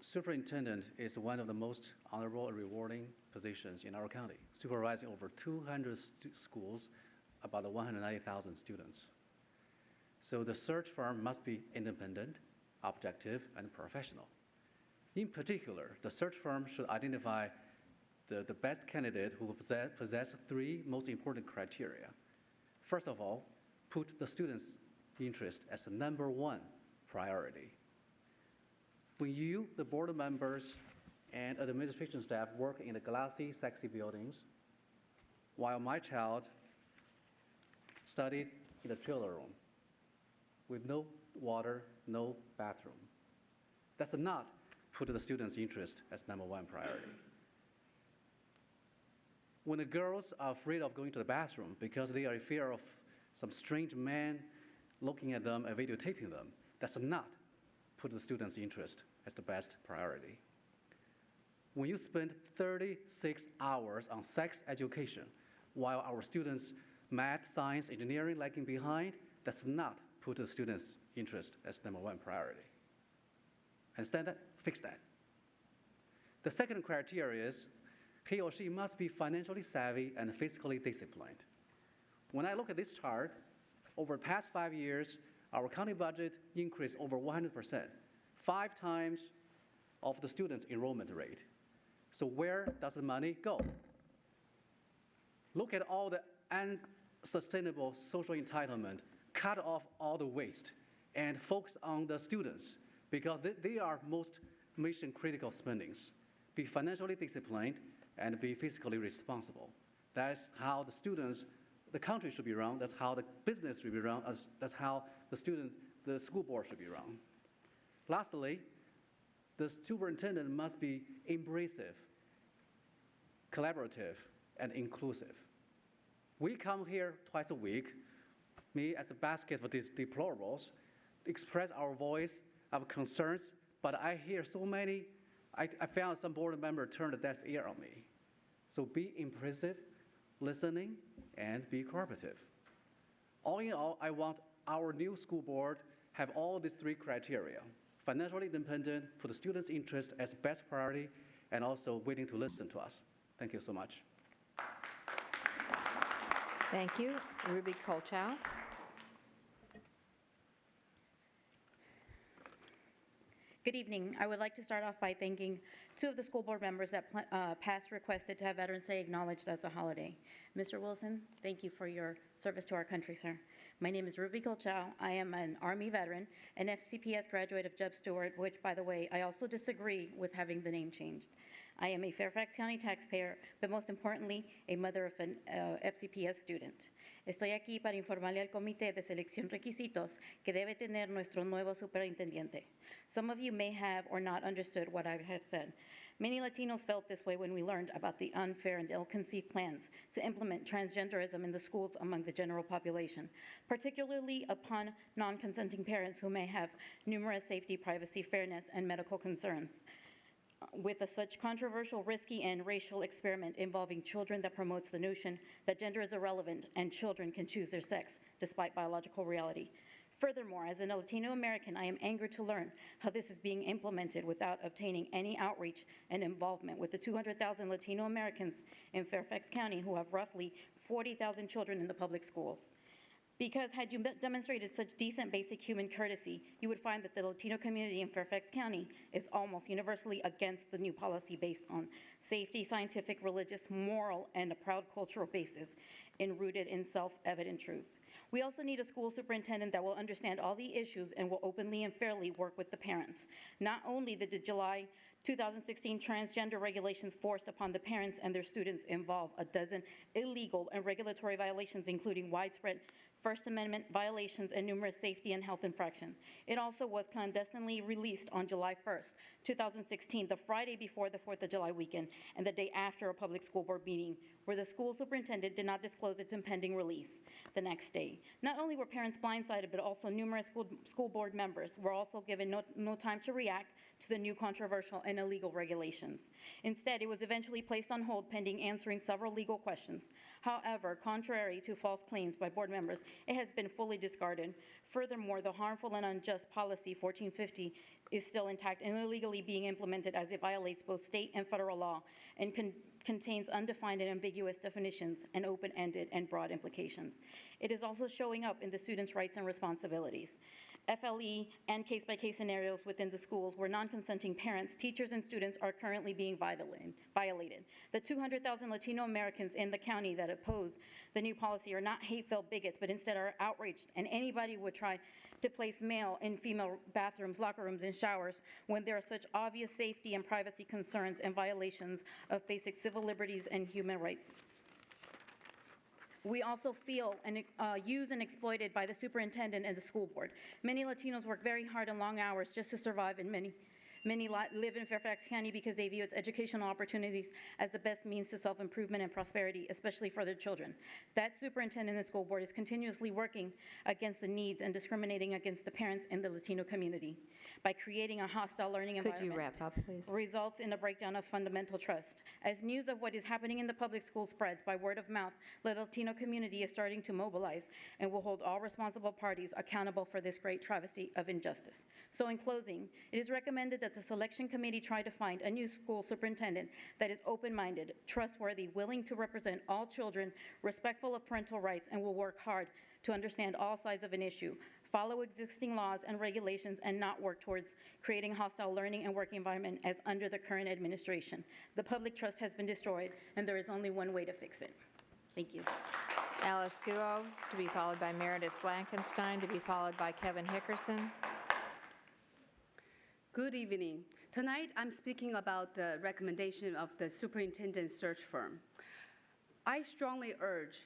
Superintendent is one of the most honorable and rewarding positions in our county, supervising over 200 schools, about 190,000 students. So the search firm must be independent, objective, and professional. In particular, the search firm should identify the best candidate who possess three most important criteria. First of all, put the student's interest as the number one priority. When you, the board members, and administration staff work in the glassy, sexy buildings, while my child studied in the trailer room with no water, no bathroom, that's not put the student's interest as number one priority. When the girls are afraid of going to the bathroom because they are in fear of some strange man looking at them and videotaping them. That's not put the students' interest as the best priority. When you spend 36 hours on sex education while our students' math, science, engineering lagging behind, that's not put the students' interest as number one priority. Understand that? Fix that. The second criteria is he or she must be financially savvy and fiscally disciplined. When I look at this chart, over the past 5 years, our county budget increased over 100%, 5 times of the students' enrollment rate. So where does the money go? Look at all the unsustainable social entitlement, cut off all the waste, and focus on the students because they are most mission-critical spendings. Be financially disciplined and be fiscally responsible. That's how the students, the country should be run. That's how the business should be run. That's how the school board should be run. Lastly, the superintendent must be embracive, collaborative, and inclusive. We come here twice a week, me as a basket for these deplorables, express our voice, our concerns, but I hear so many, I found some board member turned a deaf ear on me. So be impressive, listening, and be cooperative. All in all, I want our new school board have all these 3 criteria: financially independent, put the students' interest as best priority, and also willing to listen to us. Thank you so much. Thank you. Ruby Colchow. Good evening. I would like to start off by thanking 2 of the school board members that past requested to have Veterans Day acknowledged as a holiday. Mr. Wilson, thank you for your service to our country, sir. My name is Ruby Colchow. I am an Army veteran, an FCPS graduate of Jeb Stewart, which, by the way, I also disagree with having the name changed. I am a Fairfax County taxpayer, but most importantly, a mother of an FCPS student. Estoy aquí para informarle al Comité de Selección Requisitos que debe tener nuestro nuevo superintendente. Some of you may have or not understood what I have said. Many Latinos felt this way when we learned about the unfair and ill-conceived plans to implement transgenderism in the schools among the general population, particularly upon non-consenting parents who may have numerous safety, privacy, fairness, and medical concerns. With such controversial, risky, and racial experiment involving children that promotes the notion that gender is irrelevant and children can choose their sex despite biological reality. Furthermore, as a Latino American, I am angered to learn how this is being implemented without obtaining any outreach and involvement with the 200,000 Latino Americans in Fairfax County who have roughly 40,000 children in the public schools. Because had you demonstrated such decent basic human courtesy, you would find that the Latino community in Fairfax County is almost universally against the new policy based on safety, scientific, religious, moral, and a proud cultural basis and rooted in self-evident truth. We also need a school superintendent that will understand all the issues and will openly and fairly work with the parents. Not only did the July 2016 transgender regulations forced upon the parents and their students involve a dozen illegal and regulatory violations, including widespread First Amendment violations and numerous safety and health infractions. It also was clandestinely released on July 1st, 2016, the Friday before the 4th of July weekend, and the day after a public school board meeting, where the school superintendent did not disclose its impending release the next day. Not only were parents blindsided, but also numerous school board members were also given no time to react to the new controversial and illegal regulations. Instead, it was eventually placed on hold pending answering several legal questions. However, contrary to false claims by board members, it has been fully discarded. Furthermore, the harmful and unjust policy 1450 is still intact and illegally being implemented as it violates both state and federal law and contains undefined and ambiguous definitions and open-ended and broad implications. It is also showing up in the students' rights and responsibilities. FLE and case-by-case scenarios within the schools where non-consenting parents, teachers, and students are currently being violated. The 200,000 Latino Americans in the county that oppose the new policy are not hate-filled bigots, but instead are outraged, and anybody would try to place male and female bathrooms, locker rooms, and showers when there are such obvious safety and privacy concerns and violations of basic civil liberties and human rights. We also feel used and exploited by the superintendent and the school board. Many Latinos work very hard and long hours just to survive, and many Many live in Fairfax County because they view its educational opportunities as the best means to self-improvement and prosperity, especially for their children. That superintendent and school board is continuously working against the needs and discriminating against the parents in the Latino community by creating a hostile learning Could environment. you wrap up, please? Results in a breakdown of fundamental trust. As news of what is happening in the public school spreads by word of mouth, the Latino community is starting to mobilize and will hold all responsible parties accountable for this great travesty of injustice. So in closing, it is recommended that the selection committee try to find a new school superintendent that is open-minded, trustworthy, willing to represent all children, respectful of parental rights, and will work hard to understand all sides of an issue, follow existing laws and regulations, and not work towards creating a hostile learning and working environment as under the current administration. The public trust has been destroyed, and there is only one way to fix it. Thank you. Alice Guo, to be followed by Meredith Blankenstein, to be followed by Kevin Hickerson. Good evening. Tonight, I'm speaking about the recommendation of the superintendent search firm. I strongly urge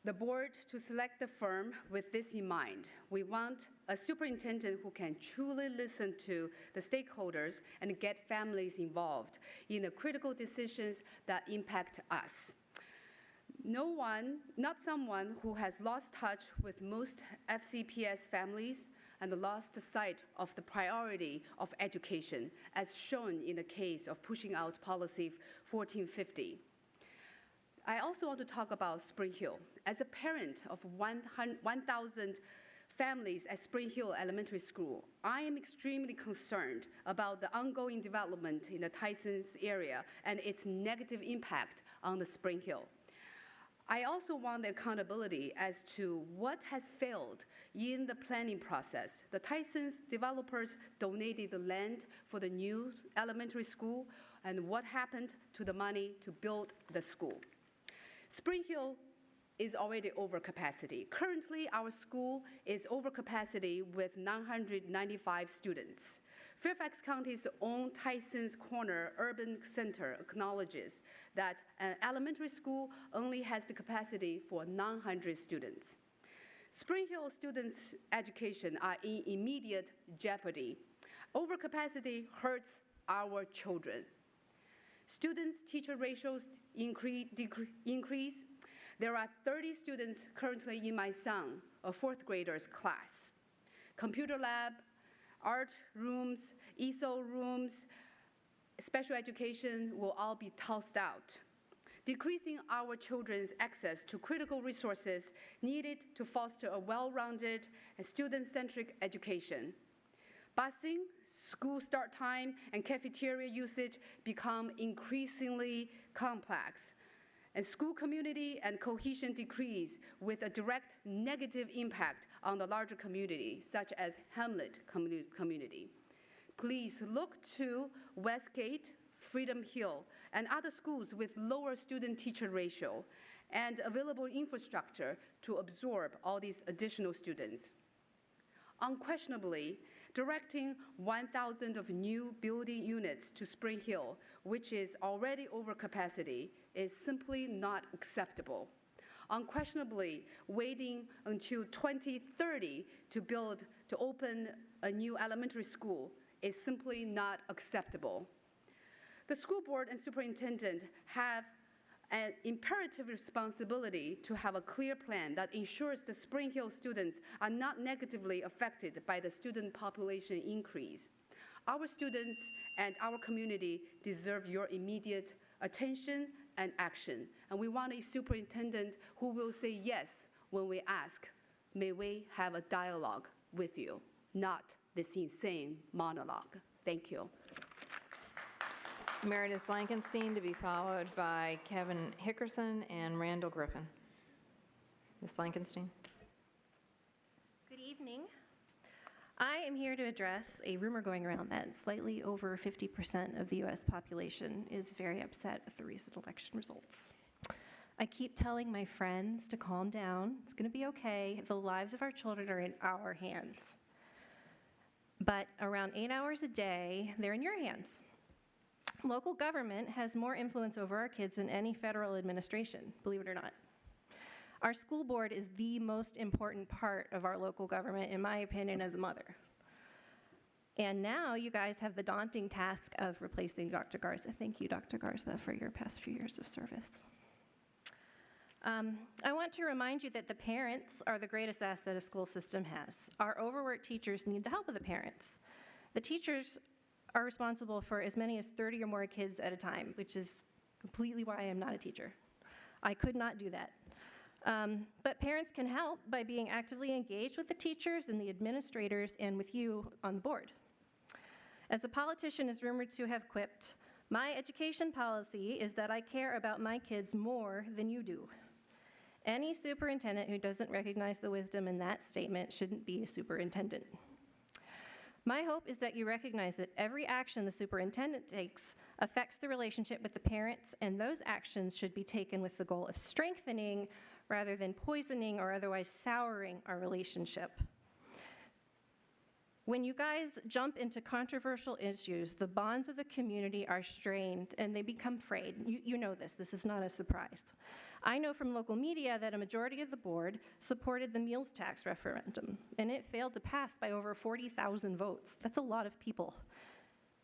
the board to select the firm with this in mind. We want a superintendent who can truly listen to the stakeholders and get families involved in the critical decisions that impact us. Not someone who has lost touch with most FCPS families and lost sight of the priority of education, as shown in the case of pushing out Policy 1450. I also want to talk about Spring Hill. As a parent of 1,000 families at Spring Hill Elementary School, I am extremely concerned about the ongoing development in the Tysons area and its negative impact on the Spring Hill. I also want the accountability as to what has failed in the planning process. The Tysons developers donated the land for the new elementary school, and what happened to the money to build the school? Spring Hill is already over capacity. Currently, our school is over capacity with 995 students. Fairfax County's own Tysons Corner Urban Center acknowledges that an elementary school only has the capacity for 900 students. Spring Hill students' education are in immediate jeopardy. Overcapacity hurts our children. Students-teacher ratios increase. There are 30 students currently in my son, a fourth grader's class. Computer lab, art rooms, ESOL rooms, special education will all be tossed out, decreasing our children's access to critical resources needed to foster a well-rounded and student-centric education. Busing, school start time, and cafeteria usage become increasingly complex, and school community and cohesion decrease with a direct negative impact on the larger community, such as Hamlet community. Please look to Westgate, Freedom Hill, and other schools with lower student-teacher ratio and available infrastructure to absorb all these additional students. Unquestionably, directing 1,000 of new building units to Spring Hill, which is already over capacity, is simply not acceptable. Unquestionably, waiting until 2030 to open a new elementary school is simply not acceptable. The school board and superintendent have an imperative responsibility to have a clear plan that ensures the Spring Hill students are not negatively affected by the student population increase. Our students and our community deserve your immediate attention and action, and we want a superintendent who will say yes when we ask. May we have a dialogue with you, not this insane monologue. Thank you. Meredith Blankenstein, to be followed by Kevin Hickerson and Randall Griffin. Ms. Blankenstein. Good evening. I am here to address a rumor going around that slightly over 50% of the U.S. population is very upset with the recent election results. I keep telling my friends to calm down. It's going to be okay. The lives of our children are in our hands. But around 8 hours a day, they're in your hands. Local government has more influence over our kids than any federal administration, believe it or not. Our school board is the most important part of our local government, in my opinion, as a mother. And now you guys have the daunting task of replacing Dr. Garza. Thank you, Dr. Garza, for your past few years of service. I want to remind you that the parents are the greatest asset a school system has. Our overworked teachers need the help of the parents. The teachers are responsible for as many as 30 or more kids at a time, which is completely why I am not a teacher. I could not do that. But parents can help by being actively engaged with the teachers and the administrators and with you on the board. As a politician is rumored to have quipped, my education policy is that I care about my kids more than you do. Any superintendent who doesn't recognize the wisdom in that statement shouldn't be a superintendent. My hope is that you recognize that every action the superintendent takes affects the relationship with the parents, and those actions should be taken with the goal of strengthening rather than poisoning or otherwise souring our relationship. When you guys jump into controversial issues, the bonds of the community are strained and they become frayed. You know this is not a surprise. I know from local media that a majority of the board supported the meals tax referendum, and it failed to pass by over 40,000 votes. That's a lot of people.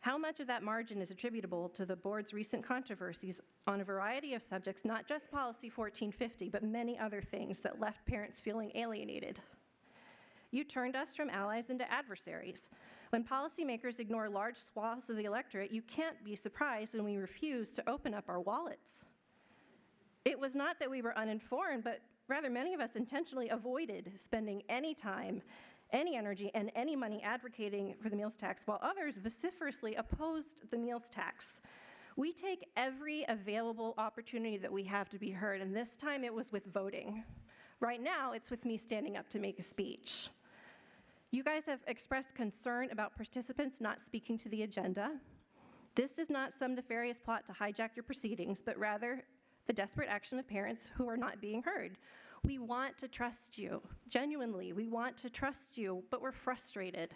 How much of that margin is attributable to the board's recent controversies on a variety of subjects, not just Policy 1450, but many other things that left parents feeling alienated? You turned us from allies into adversaries. When policymakers ignore large swaths of the electorate, you can't be surprised when we refuse to open up our wallets. It was not that we were uninformed, but rather many of us intentionally avoided spending any time, any energy, and any money advocating for the meals tax, while others vociferously opposed the meals tax. We take every available opportunity that we have to be heard, and this time it was with voting. Right now, it's with me standing up to make a speech. You guys have expressed concern about participants not speaking to the agenda. This is not some nefarious plot to hijack your proceedings, but rather the desperate action of parents who are not being heard. We want to trust you. Genuinely, we want to trust you, but we're frustrated.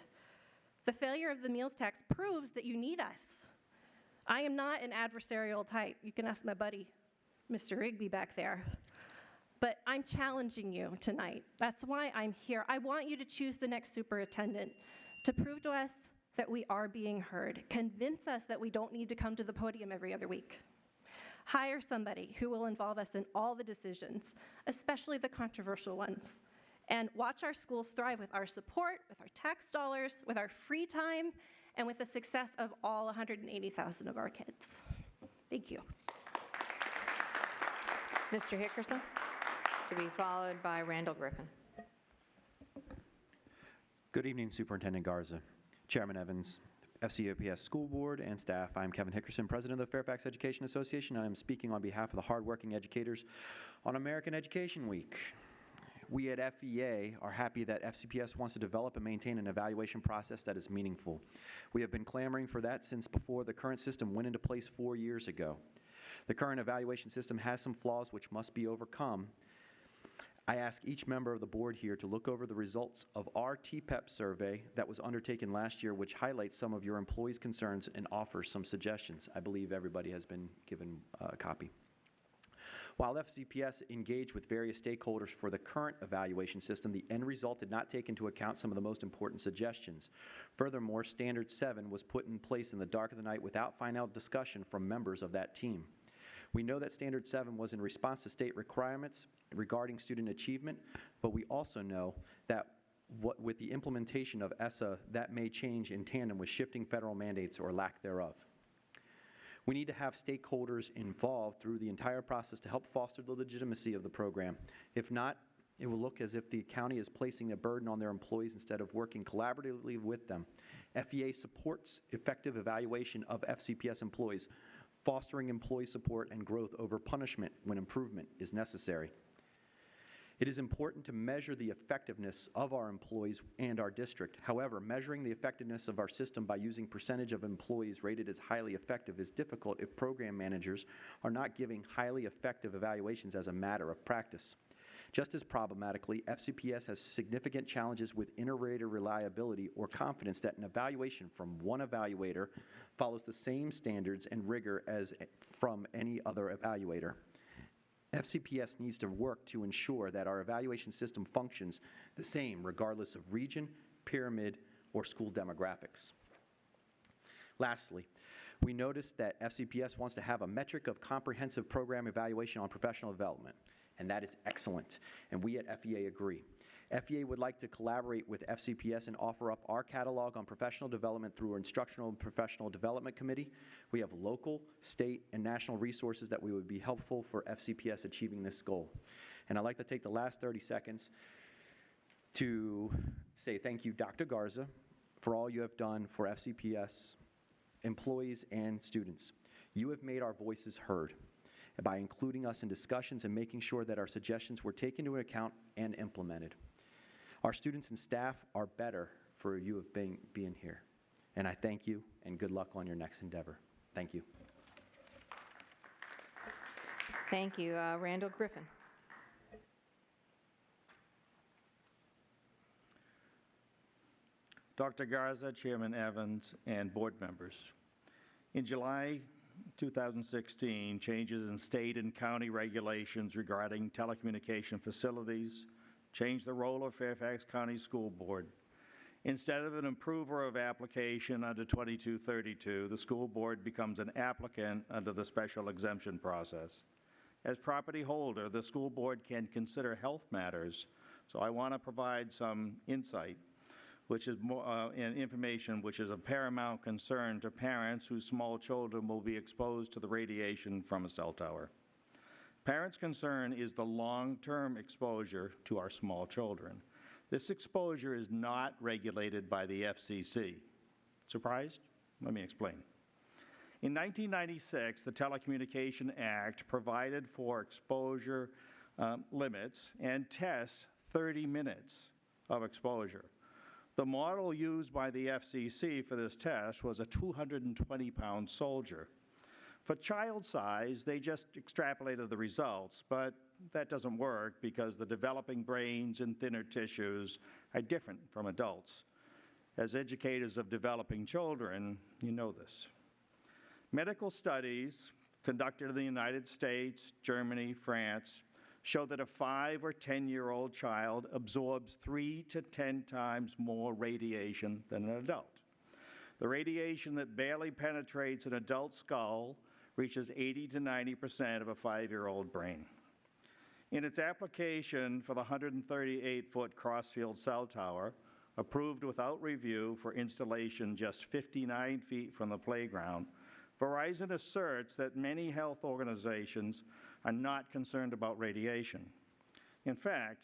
The failure of the meals tax proves that you need us. I am not an adversarial type. You can ask my buddy, Mr. Rigby, back there. But I'm challenging you tonight. That's why I'm here. I want you to choose the next superintendent to prove to us that we are being heard. Convince us that we don't need to come to the podium every other week. Hire somebody who will involve us in all the decisions, especially the controversial ones. And watch our schools thrive with our support, with our tax dollars, with our free time, and with the success of all 180,000 of our kids. Thank you. Mr. Hickerson, to be followed by Randall Griffin. Good evening, Superintendent Garza, Chairman Evans, FCPS School Board, and staff. I'm Kevin Hickerson, President of the Fairfax Education Association, and I'm speaking on behalf of the hardworking educators on American Education Week. We at FEA are happy that FCPS wants to develop and maintain an evaluation process that is meaningful. We have been clamoring for that since before the current system went into place 4 years ago. The current evaluation system has some flaws which must be overcome. I ask each member of the board here to look over the results of our TPEP survey that was undertaken last year, which highlights some of your employees' concerns and offers some suggestions. I believe everybody has been given a copy. While FCPS engaged with various stakeholders for the current evaluation system, the end result did not take into account some of the most important suggestions. Furthermore, Standard 7 was put in place in the dark of the night without final discussion from members of that team. We know that Standard 7 was in response to state requirements regarding student achievement, but we also know that with the implementation of ESSA, that may change in tandem with shifting federal mandates or lack thereof. We need to have stakeholders involved through the entire process to help foster the legitimacy of the program. If not, it will look as if the county is placing a burden on their employees instead of working collaboratively with them. FEA supports effective evaluation of FCPS employees, fostering employee support and growth over punishment when improvement is necessary. It is important to measure the effectiveness of our employees and our district. However, measuring the effectiveness of our system by using percentage of employees rated as highly effective is difficult if program managers are not giving highly effective evaluations as a matter of practice. Just as problematically, FCPS has significant challenges with inter-rater reliability or confidence that an evaluation from one evaluator follows the same standards and rigor as from any other evaluator. FCPS needs to work to ensure that our evaluation system functions the same regardless of region, pyramid, or school demographics. Lastly, we noticed that FCPS wants to have a metric of comprehensive program evaluation on professional development, and that is excellent, and we at FEA agree. FEA would like to collaborate with FCPS and offer up our catalog on professional development through our Instructional and Professional Development Committee. We have local, state, and national resources that would be helpful for FCPS achieving this goal. And I'd like to take the last 30 seconds to say thank you, Dr. Garza, for all you have done for FCPS employees and students. You have made our voices heard by including us in discussions and making sure that our suggestions were taken into account and implemented. Our students and staff are better for you of being here. And I thank you, and good luck on your next endeavor. Thank you. Thank you. Randall Griffin. Dr. Garza, Chairman Evans, and board members. In July 2016, changes in state and county regulations regarding telecommunication facilities changed the role of Fairfax County School Board. Instead of an approver of application under 2232, the school board becomes an applicant under the special exemption process. As property holder, the school board can consider health matters, so I want to provide some insight which is and information which is of paramount concern to parents whose small children will be exposed to the radiation from a cell tower. Parents' concern is the long-term exposure to our small children. This exposure is not regulated by the FCC. Surprised? Let me explain. In 1996, the Telecommunication Act provided for exposure limits and tests 30 minutes of exposure. The model used by the FCC for this test was a 220-pound soldier. For child size, they just extrapolated the results, but that doesn't work because the developing brains and thinner tissues are different from adults. As educators of developing children, you know this. Medical studies conducted in the United States, Germany, France, show that a 5 or 10-year-old child absorbs 3 to 10 times more radiation than an adult. The radiation that barely penetrates an adult skull reaches 80 to 90% of a 5-year-old brain. In its application for the 138-foot Crossfield cell tower, approved without review for installation just 59 feet from the playground, Verizon asserts that many health organizations are not concerned about radiation. In fact,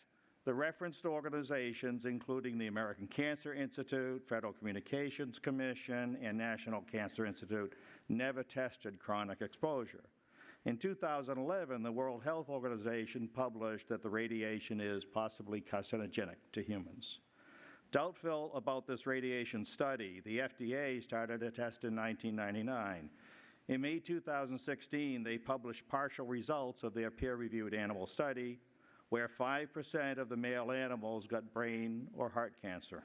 the referenced organizations, including the American Cancer Institute, Federal Communications Commission, and National Cancer Institute, never tested chronic exposure. In 2011, the World Health Organization published that the radiation is possibly carcinogenic to humans. Doubtful about this radiation study, the FDA started a test in 1999. In May 2016, they published partial results of their peer-reviewed animal study, where 5% of the male animals got brain or heart cancer.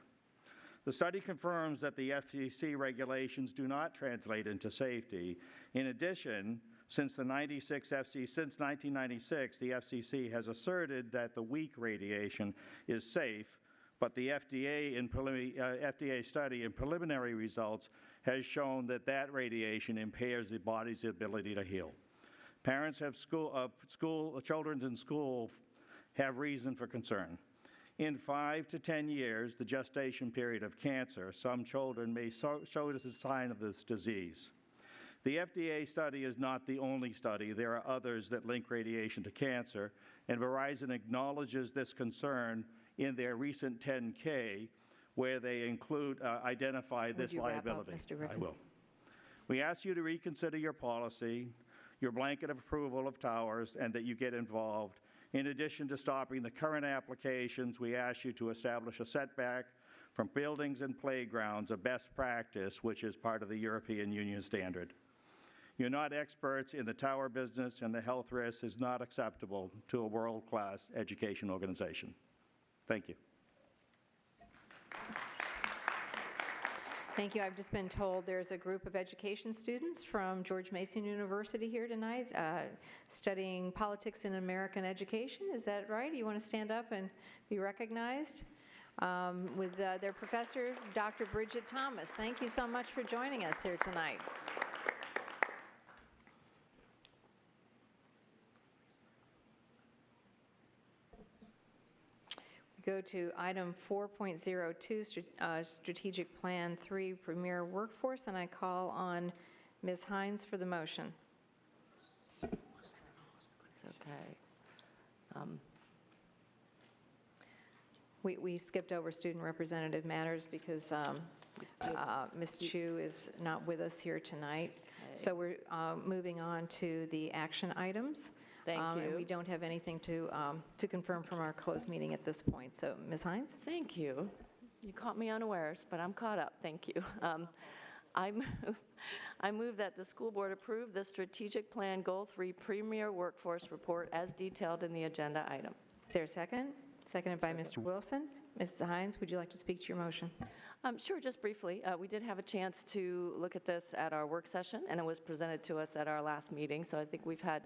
The study confirms that the FCC regulations do not translate into safety. In addition, since 1996, the FCC has asserted that the weak radiation is safe, but the FDA study in preliminary results has shown that that radiation impairs the body's ability to heal. Parents have children in school have reason for concern. In 5 to 10 years, the gestation period of cancer, some children may show as a sign of this disease. The FDA study is not the only study. There are others that link radiation to cancer, and Verizon acknowledges this concern in their recent 10-K, where they identify this liability. Mr. Griffin? I will. We ask you to reconsider your policy, your blanket of approval of towers, and that you get involved. In addition to stopping the current applications, we ask you to establish a setback from buildings and playgrounds, a best practice, which is part of the European Union standard. You're not experts in the tower business, and the health risk is not acceptable to a world-class education organization. Thank you. Thank you. I've just been told there's a group of education students from George Mason University here tonight studying politics in American education. Is that right? You want to stand up and be recognized? with their professor, Dr. Bridget Thomas. Thank you so much for joining us here tonight. We go to item 4.02, Strategic Plan 3, Premier Workforce, and I call on Ms. Hines for the motion. It's okay. We skipped over student representative matters because Ms. Chu is not with us here tonight. So we're moving on to the action items. Thank you. And we don't have anything to confirm from our closed meeting at this point. So, Ms. Hines? Thank you. You caught me unawares, but I'm caught up. Thank you. I move that the school board approve the Strategic Plan Goal 3 Premier Workforce Report as detailed in the agenda item. Is there a second? Seconded by Mr. Wilson. Ms. Hines, would you like to speak to your motion? Sure, just briefly. We did have a chance to look at this at our work session, and it was presented to us at our last meeting, so I think we've had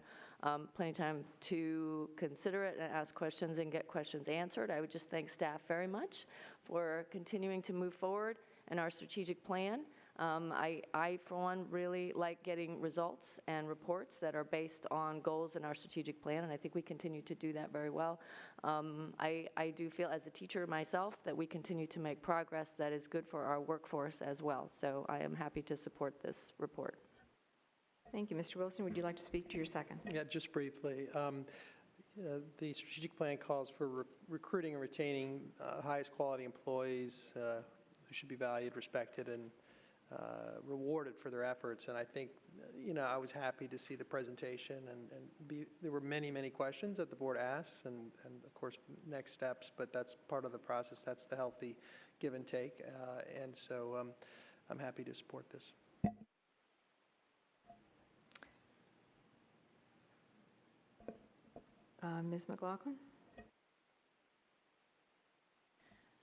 plenty of time to consider it and ask questions and get questions answered. I would just thank staff very much for continuing to move forward in our strategic plan. I, for one, really like getting results and reports that are based on goals in our strategic plan, and I think we continue to do that very well. I do feel, as a teacher myself, that we continue to make progress that is good for our workforce as well. So I am happy to support this report. Thank you. Mr. Wilson, would you like to speak to your second? Yeah, just briefly. The strategic plan calls for recruiting and retaining highest quality employees who should be valued, respected, and rewarded for their efforts. And I think, I was happy to see the presentation, and there were many, many questions that the board asked, and of course, next steps, but that's part of the process. That's the healthy give and take. And so I'm happy to support this. Ms. McLaughlin?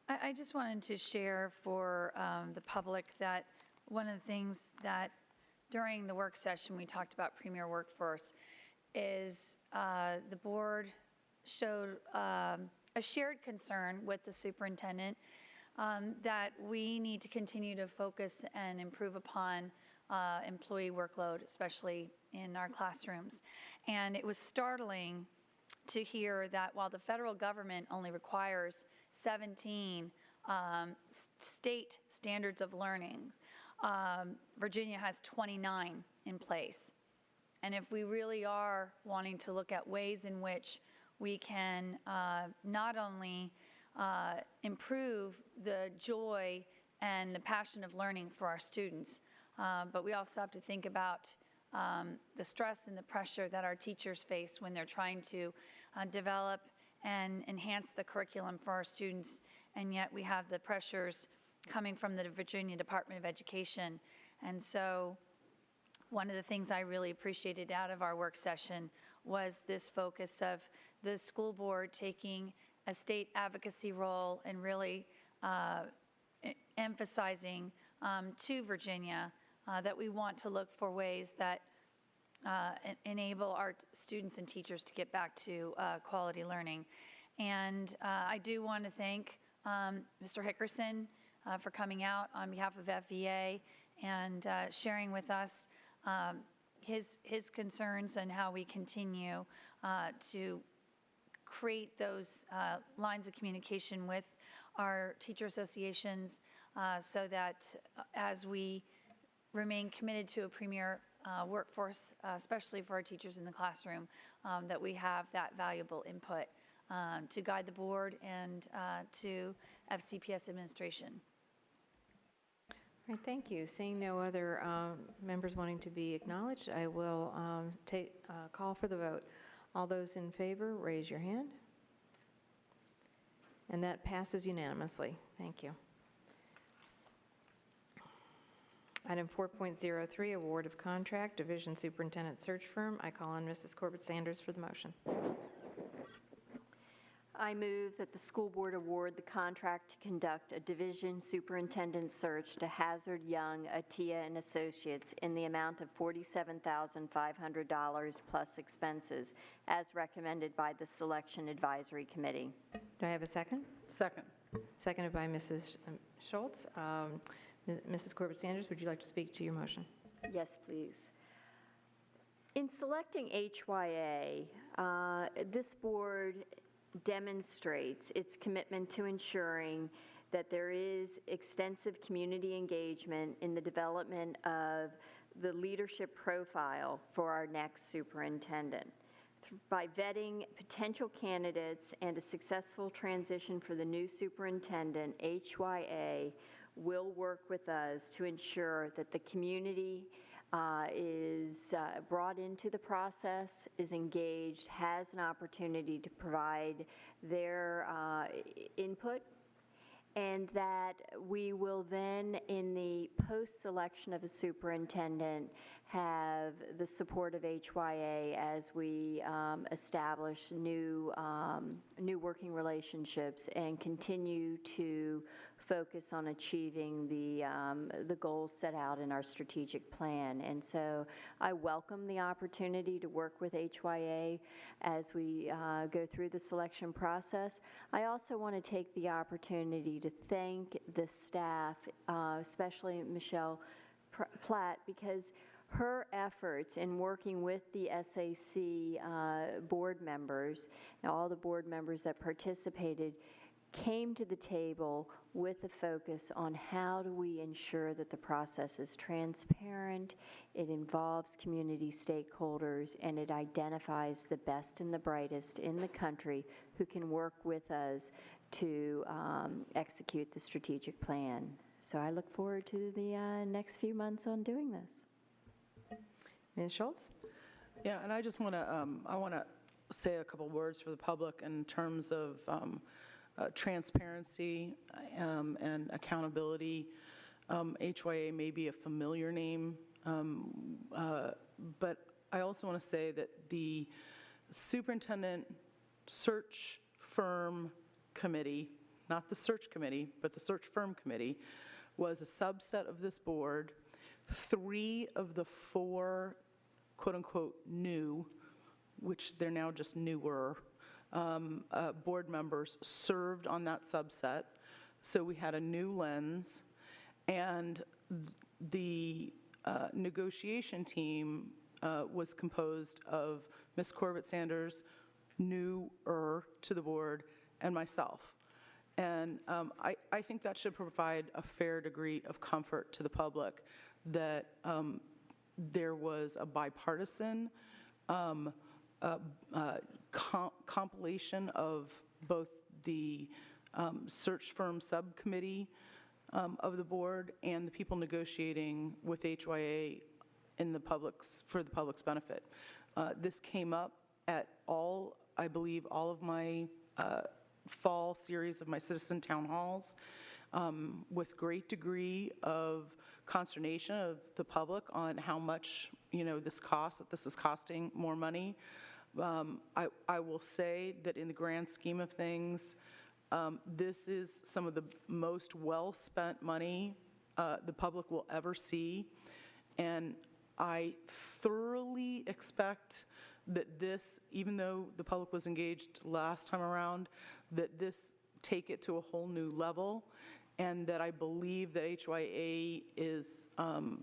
I just wanted to share for the public that one of the things that during the work session we talked about Premier Workforce is the board showed a shared concern with the superintendent that we need to continue to focus and improve upon employee workload, especially in our classrooms. And it was startling to hear that while the federal government only requires 17 state standards of learning, Virginia has 29 in place. And if we really are wanting to look at ways in which we can not only improve the joy and the passion of learning for our students, but we also have to think about the stress and the pressure that our teachers face when they're trying to develop and enhance the curriculum for our students, and yet we have the pressures coming from the Virginia Department of Education. And so one of the things I really appreciated out of our work session was this focus of the school board taking a state advocacy role and really emphasizing to Virginia that we want to look for ways that enable our students and teachers to get back to quality learning. And I do want to thank Mr. Hickerson for coming out on behalf of FVA and sharing with us his concerns and how we continue to create those lines of communication with our teacher associations so that as we remain committed to a premier workforce, especially for our teachers in the classroom, that we have that valuable input to guide the board and to FCPS administration. All right, thank you. Seeing no other members wanting to be acknowledged, I will call for the vote. All those in favor, raise your hand. And that passes unanimously. Thank you. Item 4.03, award of contract, Division Superintendent Search Firm. I call on Mrs. Corbett Sanders for the motion. I move that the school board award the contract to conduct a division superintendent search to Hazard Young, Attia and Associates in the amount of $47,500 plus expenses, as recommended by the Selection Advisory Committee. Do I have a second? Second. Seconded by Mrs. Schultz. Mrs. Corbett Sanders, would you like to speak to your motion? Yes, please. In selecting HYA, this board demonstrates its commitment to ensuring that there is extensive community engagement in the development of the leadership profile for our next superintendent. By vetting potential candidates and a successful transition for the new superintendent, HYA will work with us to ensure that the community is brought into the process, is engaged, has an opportunity to provide their input, and that we will then, in the post-selection of a superintendent, have the support of HYA as we establish new working relationships and continue to focus on achieving the goals set out in our strategic plan. And so I welcome the opportunity to work with HYA as we go through the selection process. I also want to take the opportunity to thank the staff, especially Michelle Platt, because her efforts in working with the SAC board members, and all the board members that participated, came to the table with a focus on how do we ensure that the process is transparent, it involves community stakeholders, and it identifies the best and the brightest in the country who can work with us to execute the strategic plan. So I look forward to the next few months on doing this. Ms. Schultz? Yeah, and I just want to say a couple words for the public in terms of transparency and accountability. HYA may be a familiar name, but I also want to say that the Superintendent Search Firm Committee, not the search committee, but the Search Firm Committee, was a subset of this board. 3 of the 4, quote-unquote, new, which they're now just newer, board members served on that subset. So we had a new lens, and the negotiation team was composed of Ms. Corbett Sanders, newer to the board, and myself. And I think that should provide a fair degree of comfort to the public that there was a bipartisan compilation of both the search firm subcommittee of the board and the people negotiating with HYA for the public's benefit. This came up at I believe, all of my fall series of my citizen town halls with great degree of consternation of the public on how much this costs, that this is costing more money. I will say that in the grand scheme of things, this is some of the most well-spent money the public will ever see, and I thoroughly expect that this, even though the public was engaged last time around, that this take it to a whole new level, and that I believe that HYA is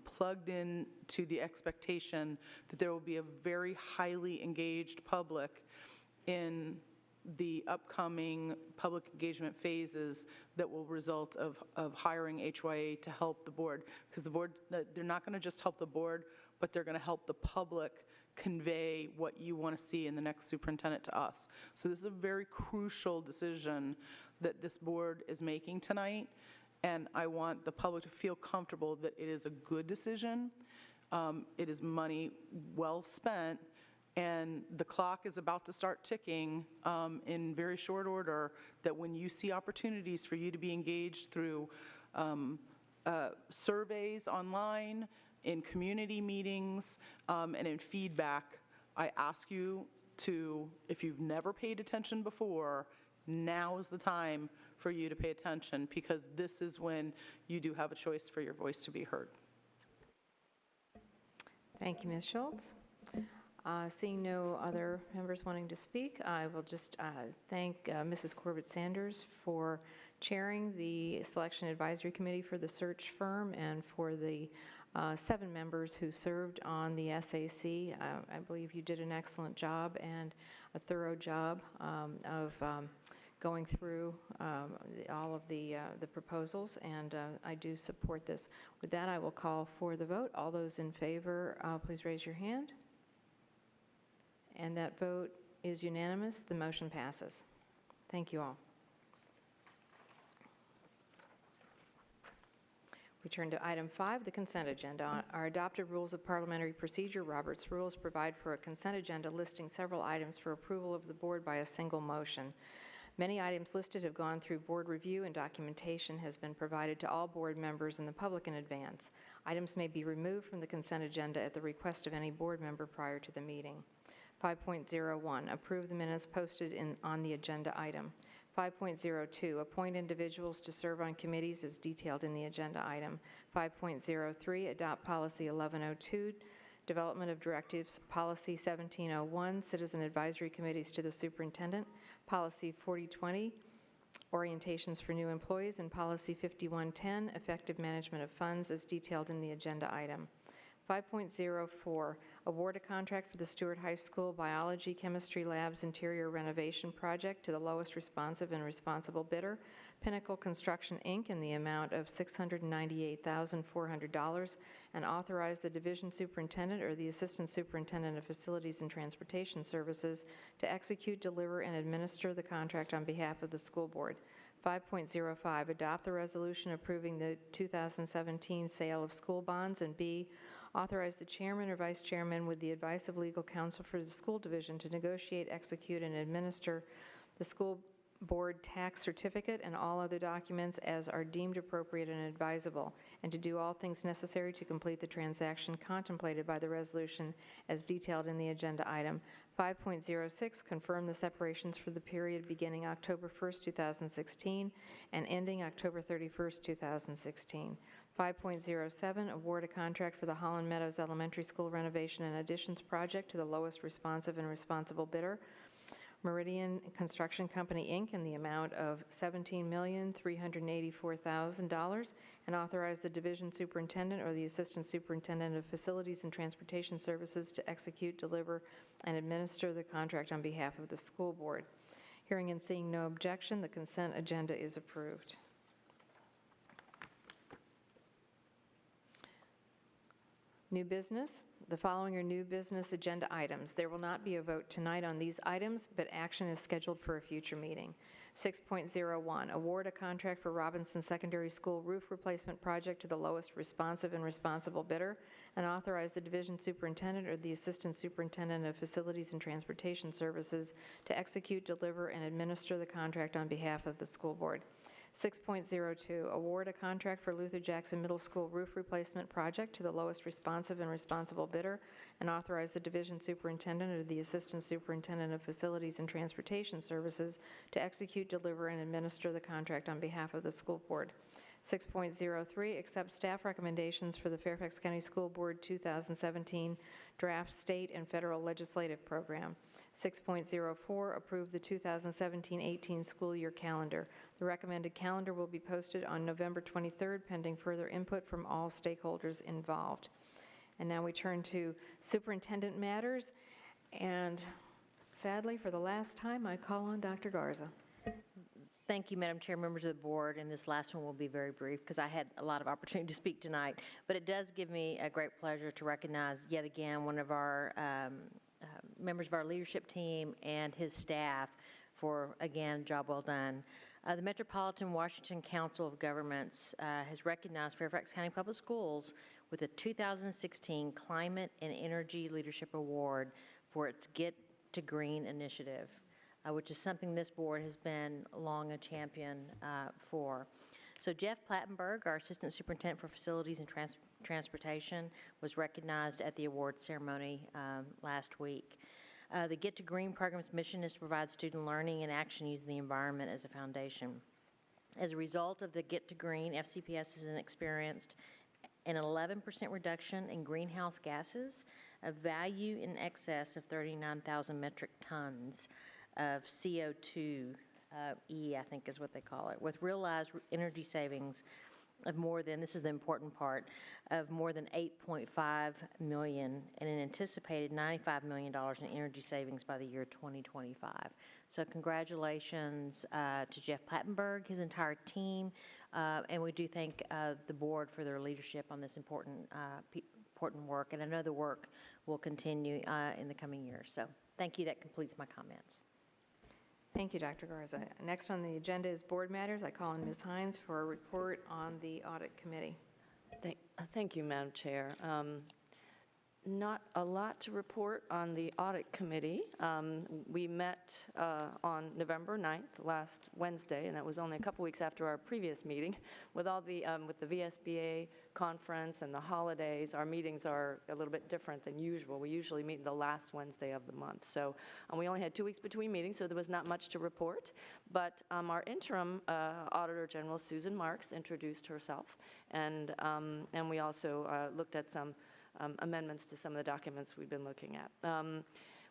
plugged in to the expectation that there will be a very highly engaged public in the upcoming public engagement phases that will result of hiring HYA to help the board. Because the board, they're not going to just help the board, but they're going to help the public convey what you want to see in the next superintendent to us. So this is a very crucial decision that this board is making tonight, and I want the public to feel comfortable that it is a good decision. It is money well spent, and the clock is about to start ticking in very short order, that when you see opportunities for you to be engaged through surveys online, in community meetings, and in feedback, I ask you to, if you've never paid attention before, now is the time for you to pay attention, because this is when you do have a choice for your voice to be heard. Thank you, Ms. Schultz. Seeing no other members wanting to speak, I will just thank Mrs. Corbett Sanders for chairing the Selection Advisory Committee for the search firm and for the 7 members who served on the SAC. I believe you did an excellent job and a thorough job of going through all of the proposals, and I do support this. With that, I will call for the vote. All those in favor, please raise your hand. And that vote is unanimous. The motion passes. Thank you all. We turn to item 5, the consent agenda. Our adopted rules of parliamentary procedure, Robert's Rules, provide for a consent agenda listing several items for approval of the board by a single motion. Many items listed have gone through board review, and documentation has been provided to all board members and the public in advance. Items may be removed from the consent agenda at the request of any board member prior to the meeting. 5.01, approve the minutes posted on the agenda item. 5.02, appoint individuals to serve on committees as detailed in the agenda item. 5.03, adopt policy 1102, development of directives, policy 1701, citizen advisory committees to the superintendent, policy 4020, orientations for new employees, and policy 5110, effective management of funds as detailed in the agenda item. 5.04, award a contract for the Stewart High School Biology Chemistry Lab's interior renovation project to the lowest responsive and responsible bidder, Pinnacle Construction, Inc., in the amount of $698,400, and authorize the division superintendent or the assistant superintendent of facilities and transportation services to execute, deliver, and administer the contract on behalf of the school board. 5.05, adopt the resolution approving the 2017 sale of school bonds, and B, authorize the chairman or vice chairman with the advice of legal counsel for the school division to negotiate, execute, and administer the school board tax certificate and all other documents as are deemed appropriate and advisable, and to do all things necessary to complete the transaction contemplated by the resolution as detailed in the agenda item. 5.06, confirm the separations for the period beginning October 1st, 2016 and ending October 31st, 2016. 5.07, award a contract for the Holland Meadows Elementary School renovation and additions project to the lowest responsive and responsible bidder, Meridian Construction Company, Inc., in the amount of $17,384,000, and authorize the division superintendent or the assistant superintendent of facilities and transportation services to execute, deliver, and administer the contract on behalf of the school board. Hearing and seeing no objection, the consent agenda is approved. New business. The following are new business agenda items. There will not be a vote tonight on these items, but action is scheduled for a future meeting. 6.01, award a contract for Robinson Secondary School roof replacement project to the lowest responsive and responsible bidder, and authorize the division superintendent or the assistant superintendent of facilities and transportation services to execute, deliver, and administer the contract on behalf of the school board. 6.02, award a contract for Luther Jackson Middle School roof replacement project to the lowest responsive and responsible bidder, and authorize the division superintendent or the assistant superintendent of facilities and transportation services to execute, deliver, and administer the contract on behalf of the school board. 6.03, accept staff recommendations for the Fairfax County School Board 2017 draft state and federal legislative program. 6.04, approve the 2017-18 school year calendar. The recommended calendar will be posted on November 23rd, pending further input from all stakeholders involved. And now we turn to superintendent matters, and sadly, for the last time, I call on Dr. Garza. Thank you, Madam Chair, members of the board, and this last one will be very brief because I had a lot of opportunity to speak tonight, but it does give me a great pleasure to recognize yet again one of our members of our leadership team and his staff for, again, job well done. The Metropolitan Washington Council of Governments has recognized Fairfax County Public Schools with a 2016 Climate and Energy Leadership Award for its Get to Green initiative, which is something this board has been long a champion for. So Jeff Plattenberg, our Assistant Superintendent for Facilities and Transportation, was recognized at the award ceremony last week. The Get to Green program's mission is to provide student learning and action using the environment as a foundation. As a result of the Get to Green, FCPS has experienced an 11% reduction in greenhouse gases of value in excess of 39,000 metric tons of CO2, I think is what they call it, with realized energy savings of more than, this is the important part, of more than $8.5 million and an anticipated $95 million in energy savings by the year 2025. So congratulations to Jeff Plattenberg, his entire team, and we do thank the board for their leadership on this important work, and I know the work will continue in the coming years. So thank you. That completes my comments. Thank you, Dr. Garza. Next on the agenda is board matters. I call on Ms. Hines for a report on the audit committee. Thank you, Madam Chair. Not a lot to report on the audit committee. We met on November 9th, last Wednesday, and that was only a couple weeks after our previous meeting. With all the with the VSBA conference and the holidays, our meetings are a little bit different than usual. We usually meet the last Wednesday of the month. So we only had 2 weeks between meetings, so there was not much to report. But our interim Auditor General, Susan Marks, introduced herself, and we also looked at some amendments to some of the documents we've been looking at.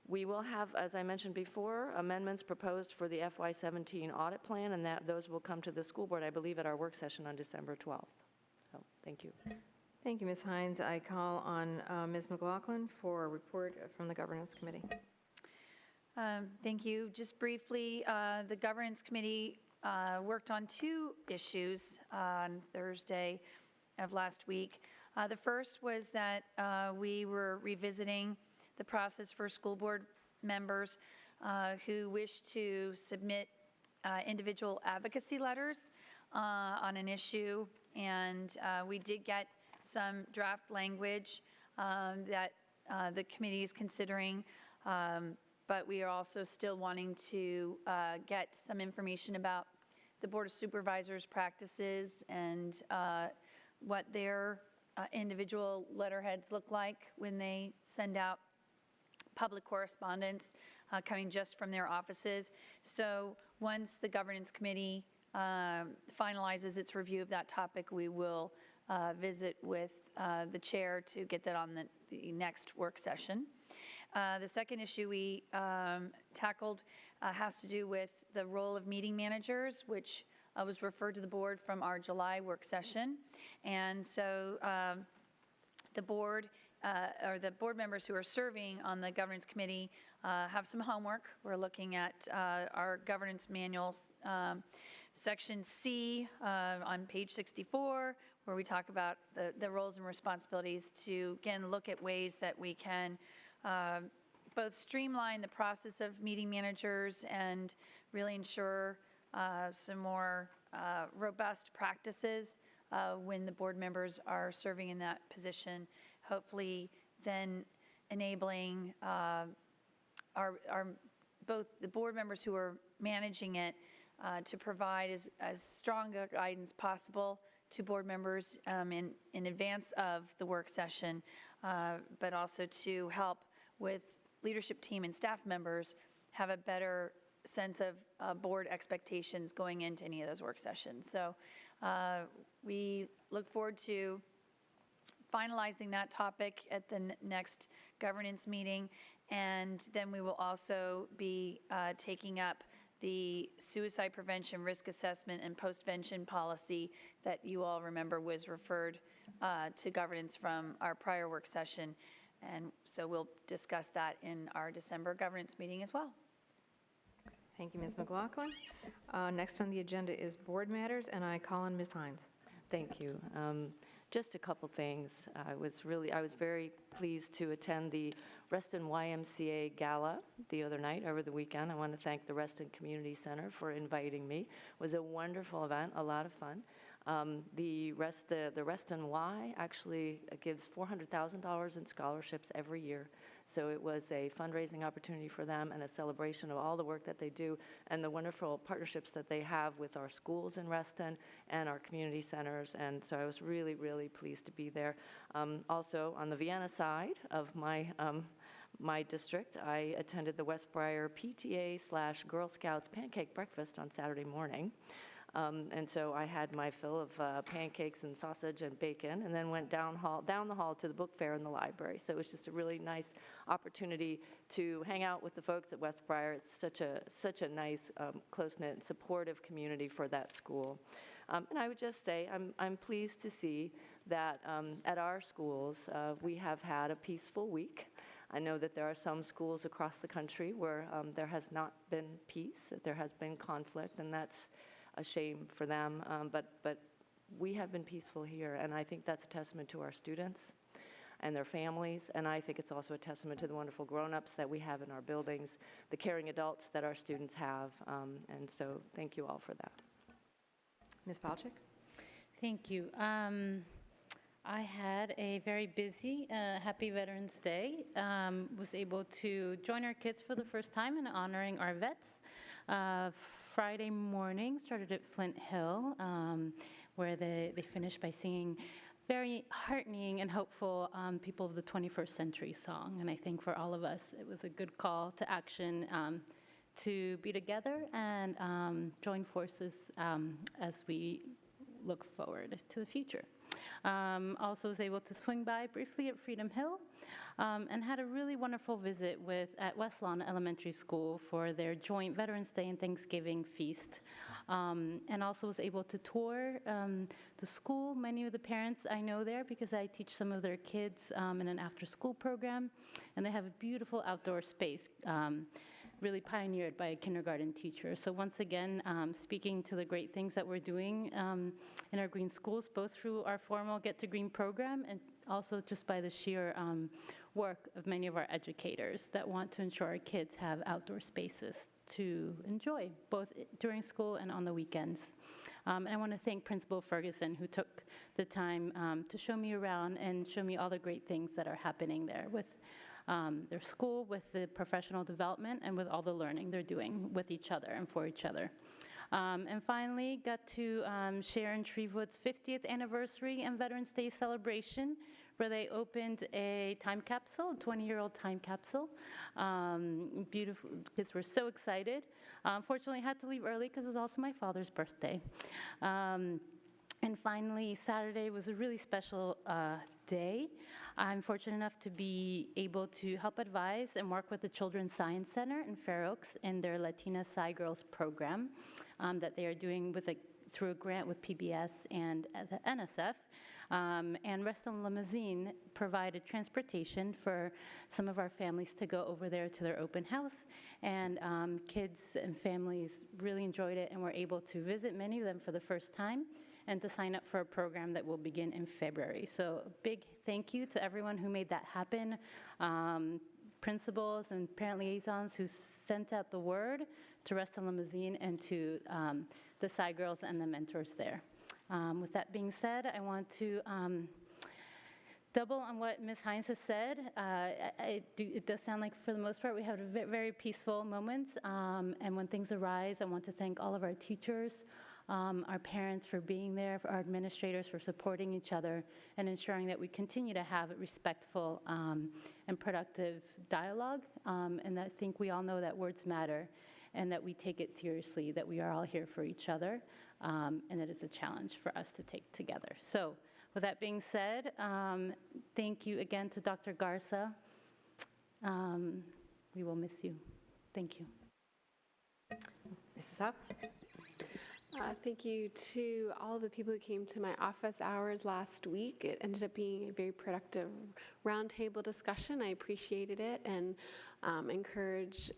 We will have, as I mentioned before, amendments proposed for the FY17 audit plan, and those will come to the school board, I believe, at our work session on December 12th. So, thank you. Thank you, Ms. Hines. I call on Ms. McLaughlin for a report from the Governance Committee. Thank you. Just briefly, the Governance Committee worked on 2 issues on Thursday of last week. The first was that we were revisiting the process for school board members who wish to submit individual advocacy letters on an issue, and we did get some draft language that the committee is considering, but we are also still wanting to get some information about the Board of Supervisors' practices and what their individual letterheads look like when they send out public correspondence coming just from their offices. So once the Governance Committee finalizes its review of that topic, we will visit with the chair to get that on the next work session. The second issue we tackled has to do with the role of meeting managers, which was referred to the board from our July work session. And so the board, or the board members who are serving on the Governance Committee have some homework. We're looking at our governance manuals, section C on page 64, where we talk about the roles and responsibilities to, again, look at ways that we can both streamline the process of meeting managers and really ensure some more robust practices when the board members are serving in that position, hopefully then enabling both the board members who are managing it to provide as strong a guidance possible to board members in advance of the work session, but also to help with leadership team and staff members have a better sense of board expectations going into any of those work sessions. So we look forward to finalizing that topic at the next governance meeting, and then we will also be taking up the suicide prevention risk assessment and postvention policy that you all remember was referred to governance from our prior work session, and so we'll discuss that in our December governance meeting as well. Thank you, Ms. McLaughlin. Next on the agenda is board matters, and I call on Ms. Hines. Thank you. Just a couple things. I was very pleased to attend the Reston YMCA Gala the other night, over the weekend. I want to thank the Reston Community Center for inviting me. It was a wonderful event, a lot of fun. The Reston Y actually gives $400,000 in scholarships every year. So it was a fundraising opportunity for them and a celebration of all the work that they do and the wonderful partnerships that they have with our schools in Reston and our community centers. And so I was really, really pleased to be there. Also, on the Vienna side of my district, I attended the West Briar PTA/Girl Scouts pancake breakfast on Saturday morning. And so I had my fill of pancakes and sausage and bacon, and then went down the hall to the book fair in the library. So it was just a really nice opportunity to hang out with the folks at West Briar. It's such a nice, close-knit, and supportive community for that school. And I would just say I'm pleased to see that at our schools we have had a peaceful week. I know that there are some schools across the country where there has not been peace, that there has been conflict, and that's a shame for them. But we have been peaceful here, and I think that's a testament to our students and their families, and I think it's also a testament to the wonderful grown-ups that we have in our buildings, the caring adults that our students have, and so thank you all for that. Ms. Palchik? Thank you. I had a very busy, happy Veterans Day. Was able to join our kids for the first time in honoring our vets. Friday morning, started at Flint Hill, where they finished by singing very heartening and hopeful People of the 21st Century song. And I think for all of us, it was a good call to action to be together and join forces as we look forward to the future. Also was able to swing by briefly at Freedom Hill and had a really wonderful visit at West Lawn Elementary School for their joint Veterans Day and Thanksgiving feast. And also was able to tour the school. Many of the parents I know there because I teach some of their kids in an after-school program, and they have a beautiful outdoor space really pioneered by a kindergarten teacher. So once again, speaking to the great things that we're doing in our green schools, both through our formal Get to Green program and also just by the sheer work of many of our educators that want to ensure our kids have outdoor spaces to enjoy, both during school and on the weekends. And I want to thank Principal Ferguson, who took the time to show me around and show me all the great things that are happening there with their school, with the professional development, and with all the learning they're doing with each other and for each other. And finally, got to share in Treewood's 50th anniversary and Veterans Day celebration, where they opened a time capsule, a 20-year-old time capsule. Beautiful, kids were so excited. Unfortunately, I had to leave early because it was also my father's birthday. And finally, Saturday was a really special day. I'm fortunate enough to be able to help advise and work with the Children's Science Center in Fair Oaks in their Latina Sci Girls program that they are doing through a grant with PBS and the NSF. And Rest and Limousine provided transportation for some of our families to go over there to their open house. And kids and families really enjoyed it and were able to visit many of them for the first time and to sign up for a program that will begin in February. So a big thank you to everyone who made that happen, principals and parent liaisons who sent out the word to Rest and Limousine and to the Sci Girls and the mentors there. With that being said, I want to double on what Ms. Hines has said. It does sound like for the most part we have very peaceful moments, and when things arise, I want to thank all of our teachers, our parents for being there, for our administrators for supporting each other and ensuring that we continue to have a respectful and productive dialogue. And I think we all know that words matter and that we take it seriously, that we are all here for each other, and that it's a challenge for us to take together. So with that being said, thank you again to Dr. Garza. We will miss you. Thank you. Mrs. Hupp? Thank you to all the people who came to my office hours last week. It ended up being a very productive roundtable discussion. I appreciated it and encourage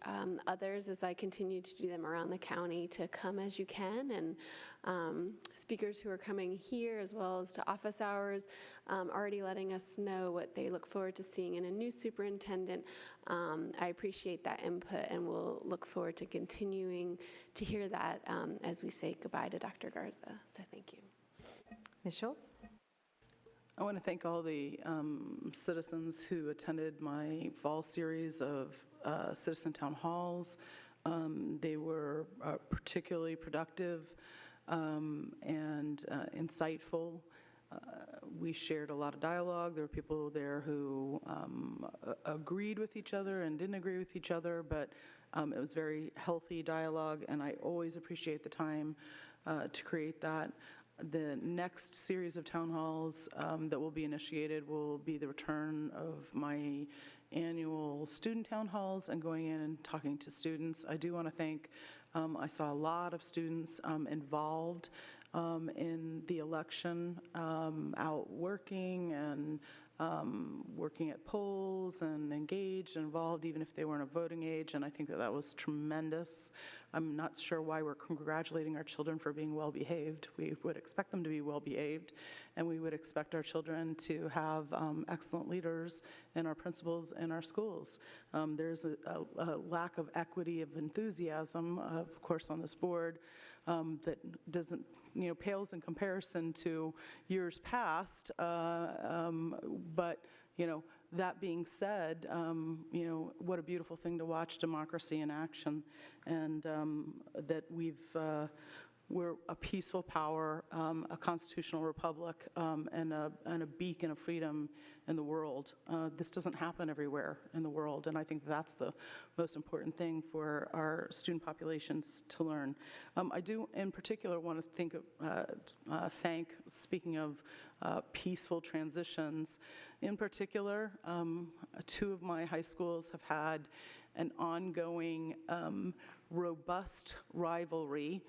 others as I continue to do them around the county to come as you can. And speakers who are coming here as well as to office hours, already letting us know what they look forward to seeing in a new superintendent. I appreciate that input and we'll look forward to continuing to hear that as we say goodbye to Dr. Garza. So thank you. Ms. Schultz? I want to thank all the citizens who attended my fall series of citizen town halls. They were particularly productive and insightful. We shared a lot of dialogue. There were people there who agreed with each other and didn't agree with each other, but it was very healthy dialogue, and I always appreciate the time to create that. The next series of town halls that will be initiated will be the return of my annual student town halls and going in and talking to students. I do want to thank, I saw a lot of students involved in the election, out working and working at polls and engaged and involved even if they weren't of voting age, and I think that that was tremendous. I'm not sure why we're congratulating our children for being well behaved. We would expect them to be well behaved, and we would expect our children to have excellent leaders and our principals in our schools. There's a lack of equity, of enthusiasm, of course, on this board that doesn't, pales in comparison to years past. But, that being said, what a beautiful thing to watch democracy in action, and that we're a peaceful power, a constitutional republic, and a beacon of freedom in the world. This doesn't happen everywhere in the world, and I think that's the most important thing for our student populations to learn. I do, in particular, want to thank, speaking of peaceful transitions, in particular, 2 of my high schools have had an ongoing robust rivalry.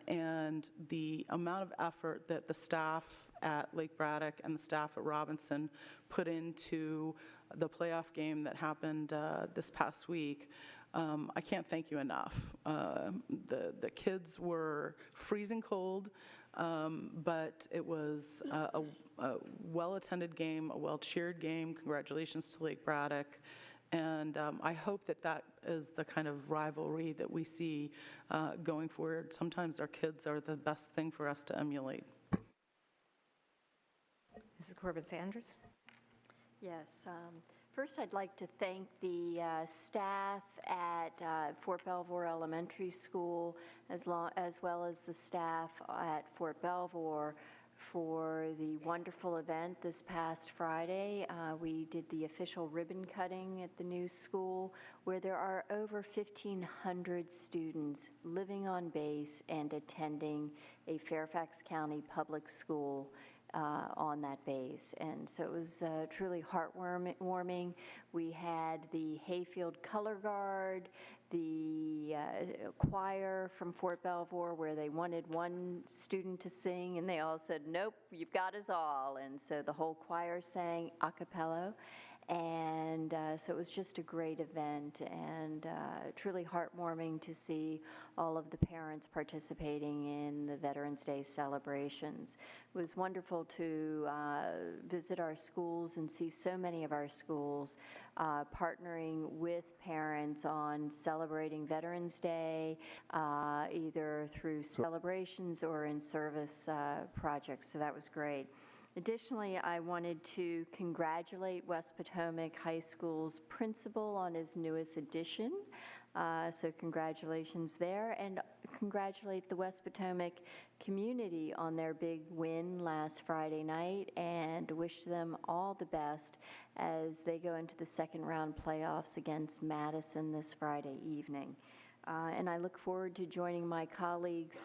And the amount of effort that the staff at Lake Braddock and the staff at Robinson put into the playoff game that happened this past week, I can't thank you enough. The kids were freezing cold, but it was a well-attended game, a well-cheered game. Congratulations to Lake Braddock. And I hope that that is the kind of rivalry that we see going forward. Sometimes our kids are the best thing for us to emulate. Mrs. Corbin-Sanders? Yes. First, I'd like to thank the staff at Fort Belvoir Elementary School, as well as the staff at Fort Belvoir for the wonderful event this past Friday. We did the official ribbon cutting at the new school, where there are over 1,500 students living on base and attending a Fairfax County public school on that base. And so it was truly heartwarming. We had the Hayfield Color Guard, the choir from Fort Belvoir, where they wanted one student to sing, and they all said, nope, you've got us all. And so the whole choir sang a cappella. And so it was just a great event, and truly heartwarming to see all of the parents participating in the Veterans Day celebrations. It was wonderful to visit our schools and see so many of our schools partnering with parents on celebrating Veterans Day, either through celebrations or in service projects, so that was great. Additionally, I wanted to congratulate West Potomac High School's principal on his newest addition. So congratulations there, and congratulate the West Potomac community on their big win last Friday night, and wish them all the best as they go into the second round playoffs against Madison this Friday evening. And I look forward to joining my colleagues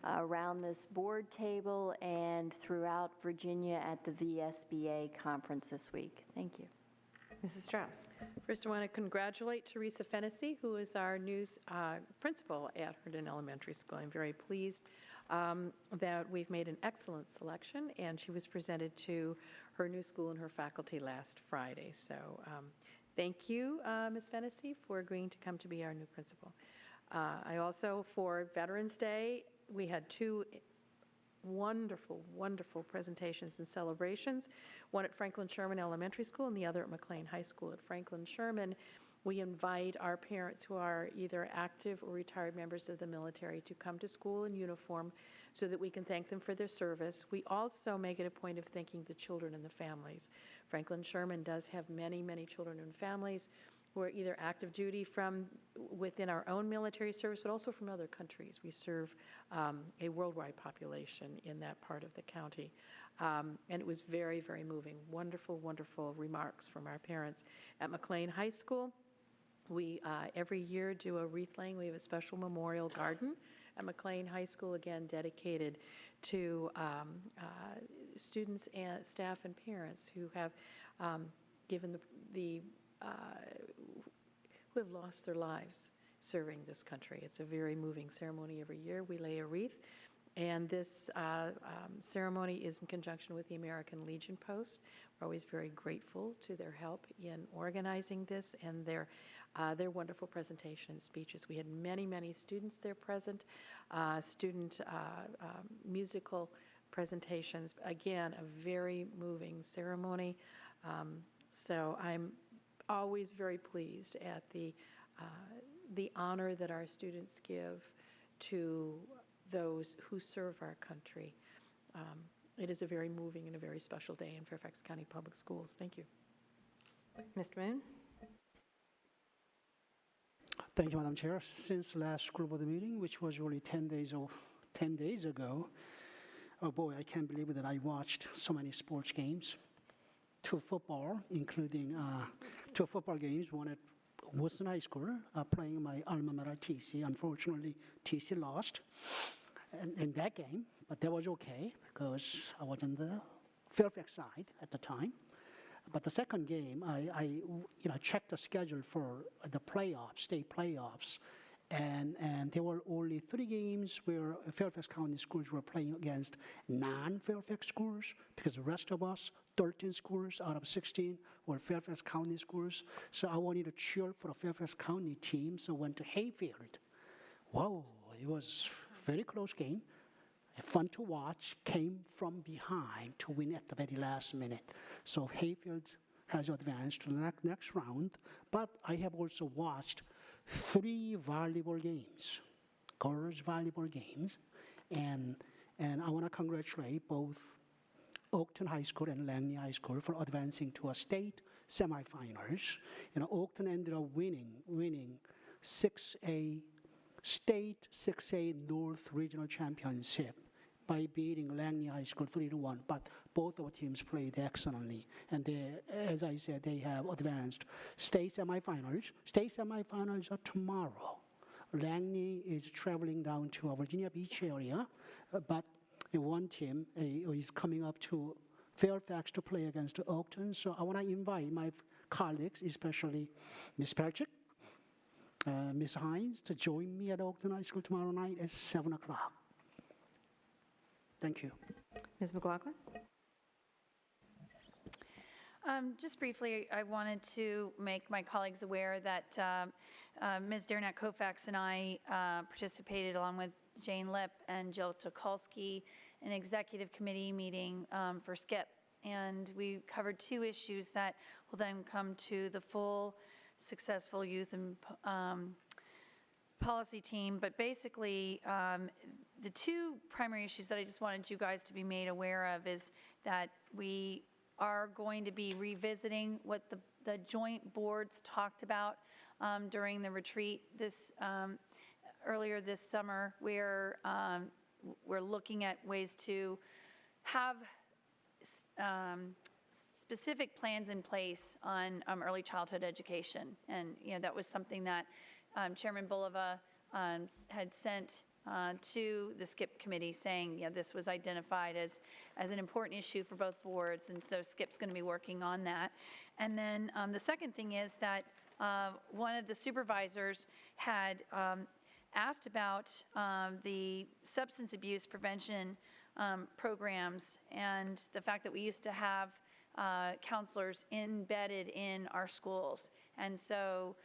around this board table and throughout Virginia at the VSBA conference this week. Thank you. Mrs. Strauss? First, I want to congratulate Teresa Fennessy, who is our new principal at Herndon Elementary School. I'm very pleased that we've made an excellent selection, and she was presented to her new school and her faculty last Friday. So thank you, Ms. Fennessy, for agreeing to come to be our new principal. I also, for Veterans Day, we had 2 wonderful, wonderful presentations and celebrations, one at Franklin Sherman Elementary School and the other at McLean High School. At Franklin Sherman, we invite our parents who are either active or retired members of the military to come to school in uniform so that we can thank them for their service. We also make it a point of thanking the children and the families. Franklin Sherman does have many, many children and families who are either active duty from within our own military service, but also from other countries. We serve a worldwide population in that part of the county. And it was very, very moving. Wonderful, wonderful remarks from our parents. At McLean High School, We every year do a wreath laying. We have a special memorial garden at McLean High School, again dedicated to students and staff and parents who have given who have lost their lives serving this country. It's a very moving ceremony every year. We lay a wreath, and this ceremony is in conjunction with the American Legion Post. We're always very grateful to their help in organizing this and their wonderful presentation and speeches. We had many, many students there present, student musical presentations. Again, a very moving ceremony. So I'm always very pleased at the honor that our students give to those who serve our country. It is a very moving and a very special day in Fairfax County Public Schools. Thank you. Mr. Moon? Thank you, Madam Chair. Since last school board meeting, which was really 10 days ago, oh boy, I can't believe that I watched so many sports games. 2 football, including 2 football games, one at Woodson High School, playing my alma mater, TC. Unfortunately, TC lost in that game, but that was okay because I was on the Fairfax side at the time. But the second game, I checked the schedule for the playoffs, state playoffs, and there were only 3 games where Fairfax County schools were playing against non-Fairfax schools, because the rest of us, 13 schools out of 16, were Fairfax County schools. So I wanted to cheer for the Fairfax County team, so I went to Hayfield. Wow, it was a very close game. Fun to watch, came from behind to win at the very last minute. So Hayfield has advanced to the next round, but I have also watched 3 volleyball games, girls volleyball games, and I want to congratulate both Oakton High School and Langley High School for advancing to a state semifinals. Oakton ended up winning 6A state 6A North Regional Championship by beating Langley High School 3-1, but both our teams played excellently, and they, as I said, they have advanced state semifinals. State semifinals are tomorrow. Langley is traveling down to Virginia Beach area, but one team is coming up to Fairfax to play against Oakton. So I want to invite my colleagues, especially Ms. Pelchick, Ms. Hines, to join me at Oakton High School tomorrow night at 7 o'clock. Thank you. Ms. McLaughlin? Just briefly, I wanted to make my colleagues aware that Ms. Darnat Koufax and I participated along with Jane Lipp and Jill Tukolsky in an executive committee meeting for SCIP. And we covered 2 issues that will then come to the full successful youth and policy team. But basically, the 2 primary issues that I just wanted you guys to be made aware of is that we are going to be revisiting what the joint boards talked about during the retreat earlier this summer, where we're looking at ways to have specific plans in place on early childhood education. And that was something that Chairman Bulova had sent to the SCIP committee, saying this was identified as an important issue for both boards, and so SCIP's going to be working on that. And then the second thing is that one of the supervisors had asked about the substance abuse prevention programs and the fact that we used to have counselors embedded in our schools. And so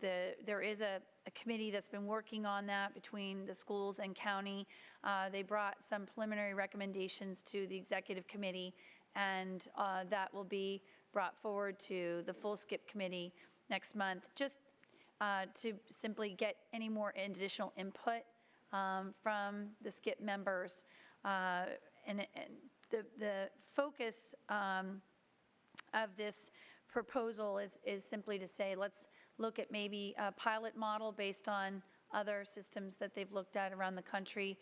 there is a committee that's been working on that between the schools and county. They brought some preliminary recommendations to the executive committee, and that will be brought forward to the full SCIP committee next month, just to simply get any more additional input from the SCIP members. And the focus of this proposal is simply to say, let's look at maybe a pilot model based on other systems that they've looked at around the country,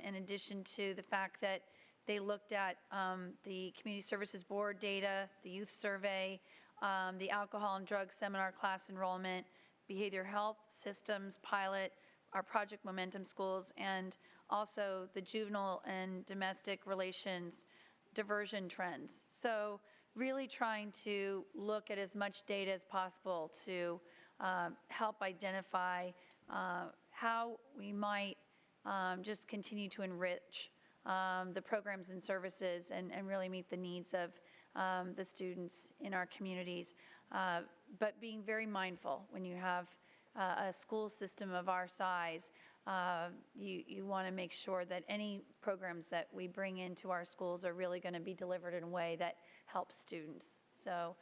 in addition to the fact that they looked at the Community Services Board data, the youth survey, the alcohol and drug seminar class enrollment, behavioral health systems pilot, our Project Momentum schools, and also the juvenile and domestic relations diversion trends. So really trying to look at as much data as possible to help identify how we might just continue to enrich the programs and services and really meet the needs of the students in our communities. But being very mindful when you have a school system of our size, you want to make sure that any programs that we bring into our schools are really going to be delivered in a way that helps students. So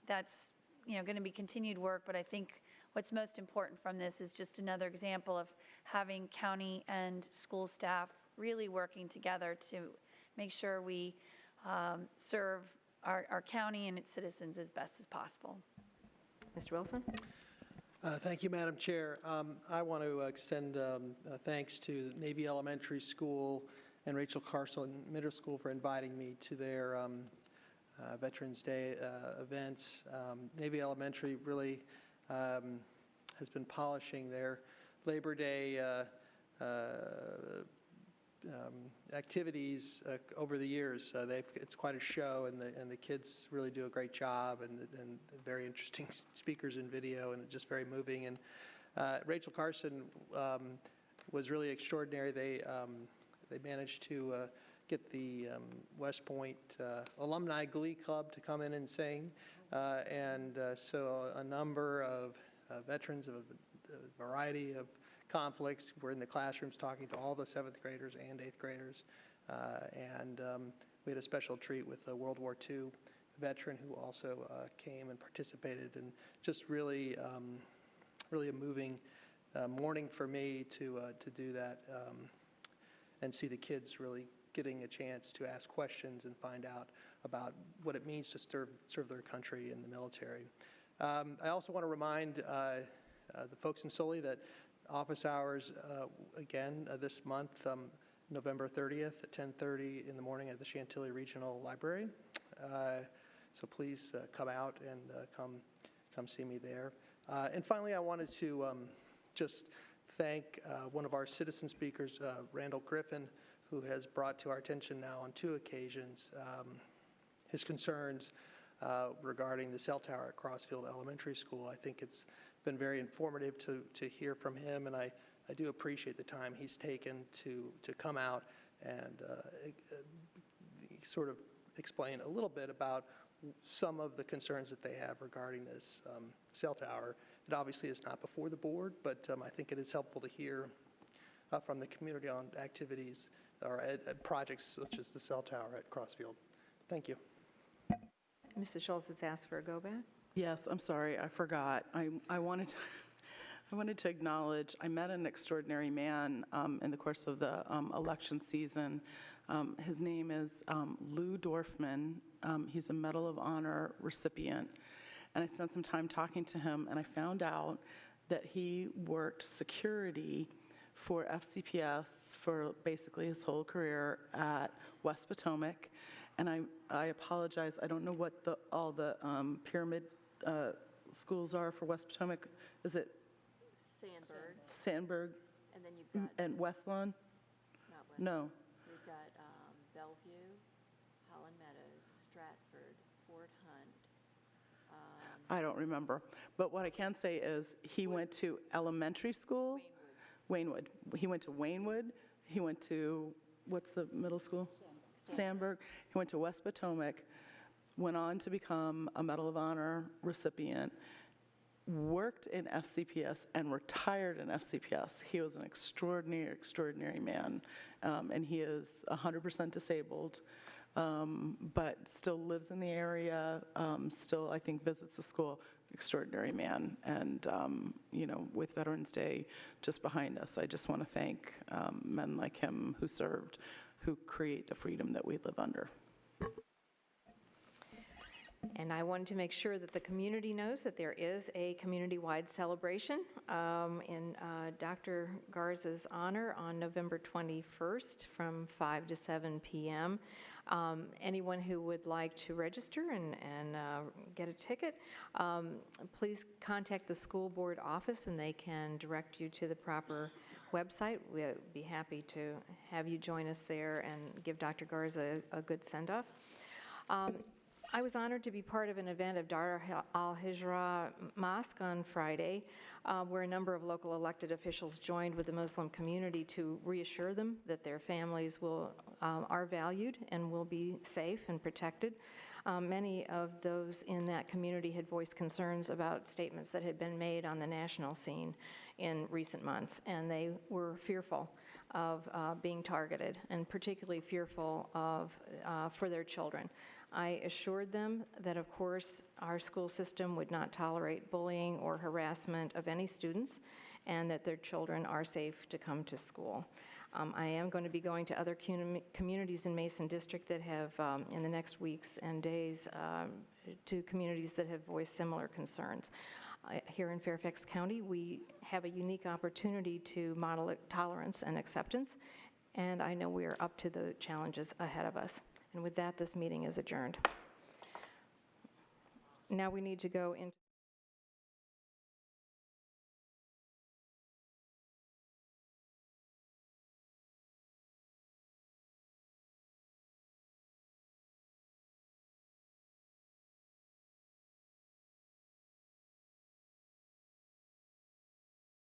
that's going to be continued work, but I think what's most important from this is just another example of having county and school staff really working together to make sure we serve our county and its citizens as best as possible. Mr. Wilson? Thank you, Madam Chair. I want to extend thanks to Navy Elementary School and Rachel Carson Middle School for inviting me to their Veterans Day events. Navy Elementary really has been polishing their Labor Day activities over the years. It's quite a show, and the kids really do a great job, and very interesting speakers in video, and just very moving. And Rachel Carson was really extraordinary. They managed to get the West Point Alumni Glee Club to come in and sing, and so a number of veterans of a variety of conflicts were in the classrooms talking to all the 7th graders and 8th graders, and we had a special treat with a World War II veteran who also came and participated, and just really a moving morning for me to do that and see the kids really getting a chance to ask questions and find out about what it means to serve their country in the military. I also want to remind the folks in Sully that office hours again this month, November 30th at 10:30 in the morning at the Chantilly Regional Library. So please come out and come see me there. And finally, I wanted to just thank one of our citizen speakers, Randall Griffin, who has brought to our attention now on 2 occasions his concerns regarding the cell tower at Crossfield Elementary School. I think it's been very informative to hear from him, and I do appreciate the time he's taken to come out and sort of explain a little bit about some of the concerns that they have regarding this cell tower. It obviously is not before the board, but I think it is helpful to hear from the community on activities or projects such as the cell tower at Crossfield. Thank you. Mrs. Schultz has asked for a go back. Yes, I'm sorry, I forgot. I wanted to acknowledge, I met an extraordinary man in the course of the election season. His name is Lou Dorfman. He's a Medal of Honor recipient. And I spent some time talking to him, and I found out that he worked security for FCPS for basically his whole career at West Potomac. And I apologize, I don't know what all the pyramid schools are for West Potomac. Is it? Sandburg. And then you've got. And Westlawn? Not Westlawn. No. We've got Bellevue, Holland Meadows, Stratford, Fort Hunt. I don't remember. But what I can say is he went to elementary school. Waynewood. He went to Waynewood. He went to, what's the middle school? Sandburg. He went to West Potomac, went on to become a Medal of Honor recipient, worked in FCPS, and retired in FCPS. He was an extraordinary, extraordinary man, and he is 100% disabled, but still lives in the area, still, I think, visits the school. Extraordinary man. And, with Veterans Day just behind us, I just want to thank men like him who served, who create the freedom that we live under. And I wanted to make sure that the community knows that there is a community-wide celebration in Dr. Garza's honor on November 21st from 5 to 7 p.m. Anyone who would like to register and get a ticket, please contact the school board office and they can direct you to the proper website. We'd be happy to have you join us there and give Dr. Garza a good send-off. I was honored to be part of an event of Dar al-Hijra Mosque on Friday, where a number of local elected officials joined with the Muslim community to reassure them that their families are valued and will be safe and protected. Many of those in that community had voiced concerns about statements that had been made on the national scene in recent months, and they were fearful of being targeted, and particularly fearful for their children. I assured them that, of course, our school system would not tolerate bullying or harassment of any students, and that their children are safe to come to school. I am going to be going to other communities in Mason District that have, in the next weeks and days, to communities that have voiced similar concerns. Here in Fairfax County, we have a unique opportunity to model tolerance and acceptance, and I know we are up to the challenges ahead of us. And with that, this meeting is adjourned. Now we need to go into